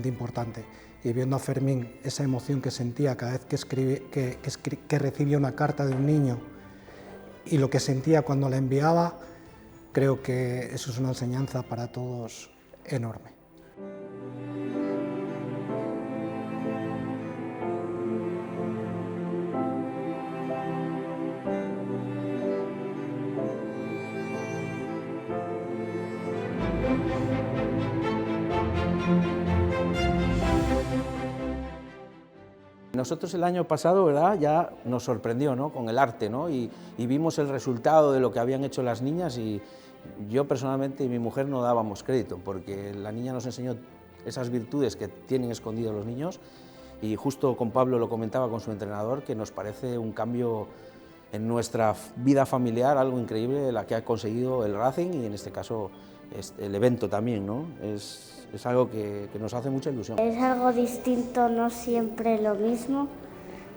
importante. Y viendo a Fermín esa emoción que sentía cada vez que recibía una carta de un niño y lo que sentía cuando la enviaba, creo que eso es una enseñanza para todos enorme. nosotros el año pasado, ¿verdad?, ya nos sorprendió, ¿no?, con el arte, ¿no?, y vimos el resultado de lo que habían hecho las niñas, y yo personalmente y mi mujer no dábamos crédito, porque la niña nos enseñó esas virtudes que tienen escondidos los niños, y justo con Pablo lo comentaba con su entrenador, que nos parece un cambio en nuestra vida familiar, algo increíble la que ha conseguido el Racing, y en este caso el evento también, ¿no? Es algo que nos hace mucha ilusión. Es algo distinto, no siempre lo mismo,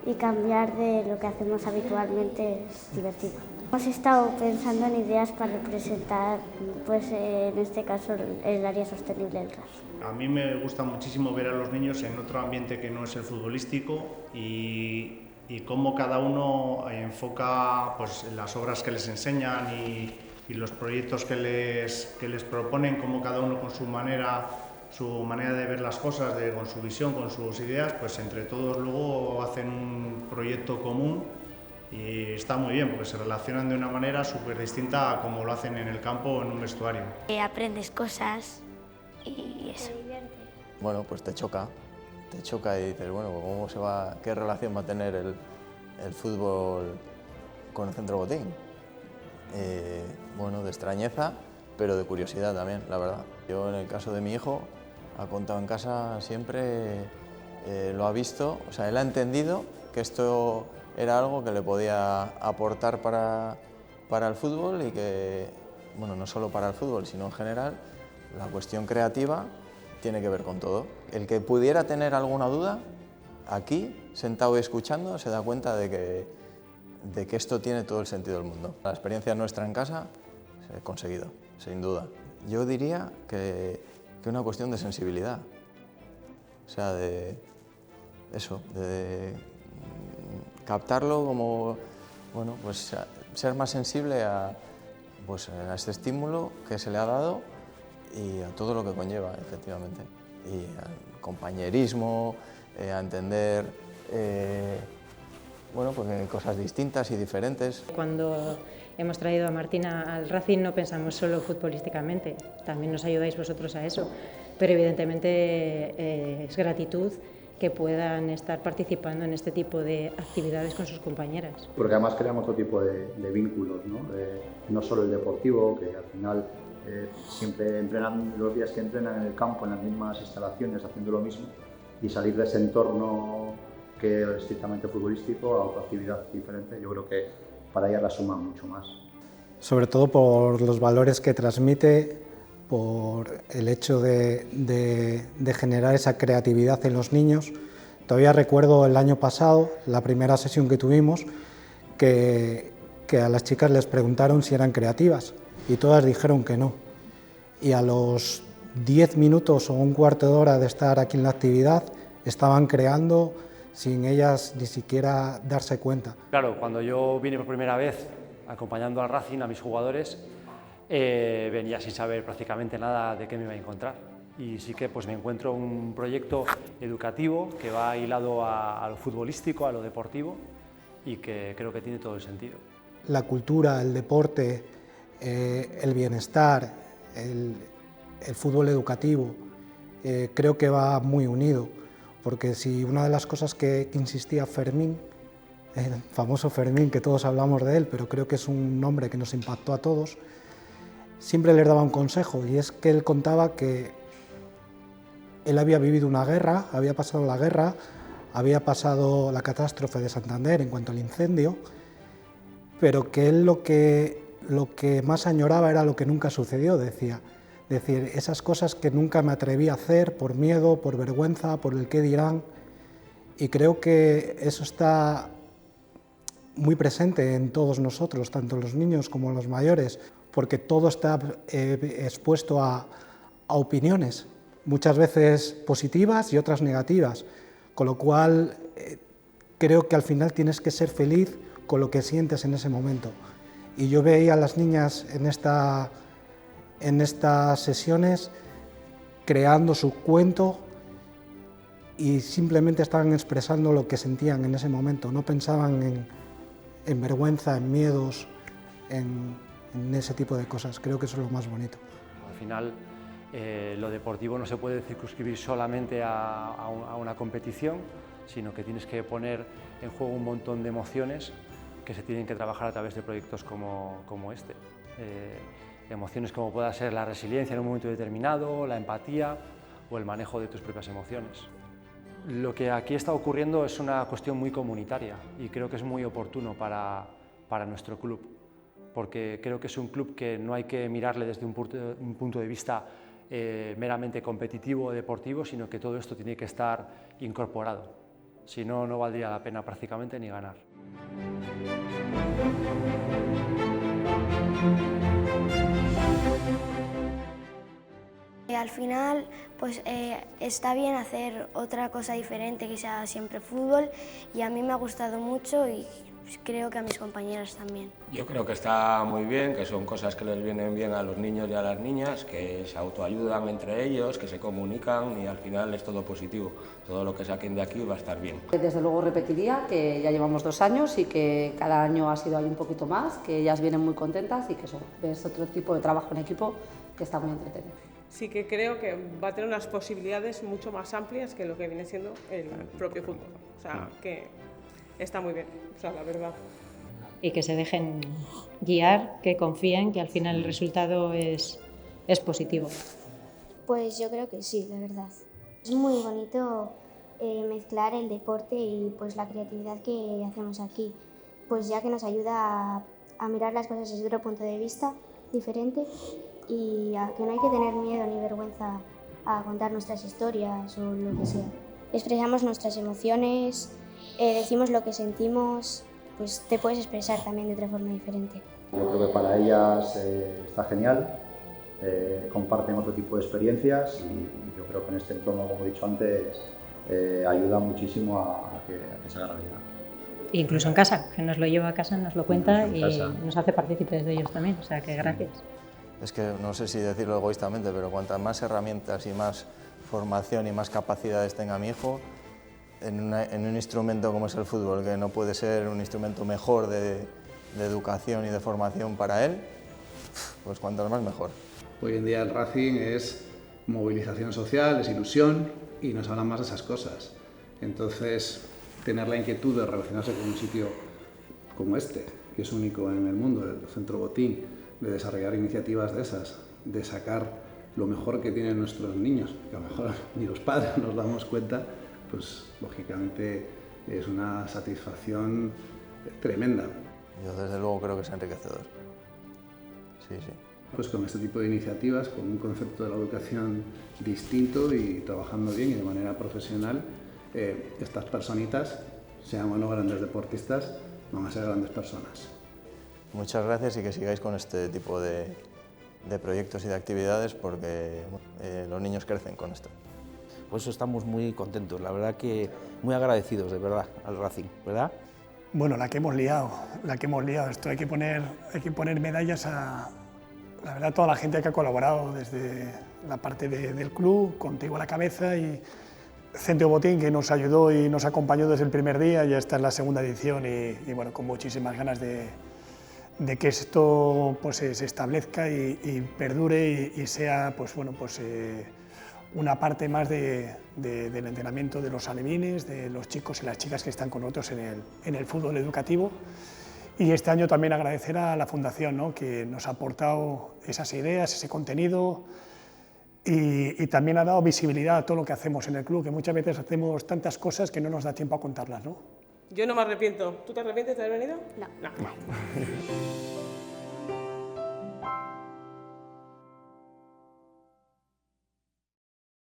y cambiar de lo que hacemos habitualmente es divertido. Hemos estado pensando en ideas para representar, pues en este caso, el área sostenible del Racing. A mí me gusta muchísimo ver a los niños en otro ambiente que no es el futbolístico, y cómo cada uno enfoca pues, las obras que les enseñan y los proyectos que les proponen, cómo cada uno con su manera de ver las cosas, con su visión, con sus ideas, pues entre todos luego hacen un proyecto común, y está muy bien porque se relacionan de una manera súper distinta a como lo hacen en el campo o en un vestuario. Aprendes cosas y eso. Bueno, pues te choca y dices, bueno, ¿qué relación va a tener el fútbol con el Centro Botín? Bueno, de extrañeza, pero de curiosidad también, la verdad. Yo, en el caso de mi hijo, ha contado en casa siempre, lo ha visto, o sea, él ha entendido que esto era algo que le podía aportar para el fútbol, y que, bueno, no solo para el fútbol, sino en general, la cuestión creativa tiene que ver con todo. El que pudiera tener alguna duda, aquí, sentado y escuchando, se da cuenta de que esto tiene todo el sentido del mundo. La experiencia nuestra en casa se ha conseguido, sin duda. Yo diría que una cuestión de sensibilidad, o sea, de captarlo como, bueno, pues ser más sensible a este estímulo que se le ha dado y a todo lo que conlleva, efectivamente, y al compañerismo, a entender bueno, pues cosas distintas y diferentes. Cuando hemos traído a Martina al Racing no pensamos solo futbolísticamente, también nos ayudáis vosotros a eso, pero evidentemente es gratitud que puedan estar participando en este tipo de actividades con sus compañeras. Porque además creamos otro tipo de vínculos, ¿no? No solo el deportivo, que al final siempre entrenan los días que entrenan en el campo, en las mismas instalaciones, haciendo lo mismo, y salir de ese entorno que es estrictamente futbolístico a otra actividad diferente, yo creo que para ella la suma mucho más. Sobre todo por los valores que transmite, por el hecho de generar esa creatividad en los niños. Todavía recuerdo el año pasado, la primera sesión que tuvimos, que a las chicas les preguntaron si eran creativas y todas dijeron que no. Y a los 10 minutos o un cuarto de hora de estar aquí en la actividad, estaban creando sin ellas ni siquiera darse cuenta. Claro, cuando yo vine por primera vez acompañando al Racing, a mis jugadores, venía sin saber prácticamente nada de qué me iba a encontrar. Y sí que pues, me encuentro un proyecto educativo que va hilado a lo futbolístico, a lo deportivo, y que creo que tiene todo el sentido. La cultura, el deporte, el bienestar, el fútbol educativo, creo que va muy unido, porque si una de las cosas que insistía Fermín, el famoso Fermín, que todos hablamos de él, pero creo que es un nombre que nos impactó a todos, siempre les daba un consejo, y es que él contaba que él había vivido una guerra, había pasado la guerra, había pasado la catástrofe de Santander en cuanto al incendio, pero que él lo que más añoraba era lo que nunca sucedió, decía. Es decir, esas cosas que nunca me atreví a hacer por miedo, por vergüenza, por el qué dirán, y creo que eso está muy presente en todos nosotros, tanto los niños como los mayores, porque todo está expuesto a opiniones, muchas veces positivas y otras negativas, con lo cual creo que al final tienes que ser feliz con lo que sientes en ese momento. Y yo veía a las niñas en estas sesiones creando su cuento y simplemente estaban expresando lo que sentían en ese momento, no pensaban en vergüenza, en miedos, en ese tipo de cosas. Creo que eso es lo más bonito. Al final, lo deportivo no se puede circunscribir solamente a una competición, sino que tienes que poner en juego un montón de emociones que se tienen que trabajar a través de proyectos como este. Emociones como pueda ser la resiliencia en un momento determinado, la empatía o el manejo de tus propias emociones. Lo que aquí está ocurriendo es una cuestión muy comunitaria y creo que es muy oportuno para nuestro club, porque creo que es un club que no hay que mirarle desde un punto de vista meramente competitivo o deportivo, sino que todo esto tiene que estar incorporado. Si no, no valdría la pena prácticamente ni ganar. Al final, pues está bien hacer otra cosa diferente que sea siempre fútbol, y a mí me ha gustado mucho y creo que a mis compañeras también. Yo creo que está muy bien, que son cosas que les vienen bien a los niños y a las niñas, que se autoayudan entre ellos, que se comunican y al final es todo positivo. Todo lo que saquen de aquí va a estar bien. Desde luego repetiría que ya llevamos 2 años y que cada año ha sido ahí un poquito más, que ellas vienen muy contentas y que eso es otro tipo de trabajo en equipo que está muy entretenido. Sí que creo que va a tener unas posibilidades mucho más amplias que lo que viene siendo el propio fútbol. O sea, que está muy bien, o sea, la verdad. Y que se dejen guiar, que confíen, que al final el resultado es positivo. Pues yo creo que sí, la verdad. Es muy bonito mezclar el deporte y pues la creatividad que hacemos aquí, pues ya que nos ayuda a mirar las cosas desde otro punto de vista diferente y a que no hay que tener miedo ni vergüenza a contar nuestras historias o lo que sea. Expresamos nuestras emociones, decimos lo que sentimos, pues te puedes expresar también de otra forma diferente. Yo creo que para ellas está genial, comparten otro tipo de experiencias y yo creo que en este entorno, como he dicho antes, ayuda muchísimo a que se haga realidad. Incluso en casa, que nos lo lleva a casa, nos lo cuenta y nos hace partícipes de ellos también, o sea que gracias. Es que no sé si decirlo egoístamente, pero cuantas más herramientas y más formación y más capacidades tenga mi hijo, en un instrumento como es el fútbol, que no puede ser un instrumento mejor de educación y de formación para él, pues cuantas más mejor. Hoy en día el Racing es movilización social, es ilusión y nos hablan más de esas cosas. Entonces, tener la inquietud de relacionarse con un sitio como este, que es único en el mundo, el Centro Botín, de desarrollar iniciativas de esas, de sacar lo mejor que tienen nuestros niños, que a lo mejor ni los padres nos damos cuenta, pues lógicamente es una satisfacción tremenda. Yo desde luego creo que es enriquecedor. Sí, sí. Pues con este tipo de iniciativas, con un concepto de la educación distinto y trabajando bien y de manera profesional, estas personitas, sean o no grandes deportistas, van a ser grandes personas. Muchas gracias y que sigáis con este tipo de proyectos y de actividades porque los niños crecen con esto. Por eso estamos muy contentos, la verdad que muy agradecidos de verdad al Racing, ¿verdad? Bueno, la que hemos liado, esto hay que poner medallas a, la verdad, toda la gente que ha colaborado desde la parte del club, contigo a la cabeza y Centro Botín que nos ayudó y nos acompañó desde el primer día, ya está en la segunda edición y bueno, con muchísimas ganas de que esto pues, se establezca y perdure y sea pues, bueno, pues, una parte más del entrenamiento de los alevines, de los chicos y las chicas que están con nosotros en el fútbol educativo. Y este año también agradecer a la Fundación, ¿no?, que nos ha aportado esas ideas, ese contenido y también ha dado visibilidad a todo lo que hacemos en el club, que muchas veces hacemos tantas cosas que no nos da tiempo a contarlas, ¿no? Yo no me arrepiento. ¿Tú te arrepientes de haber venido? No. No.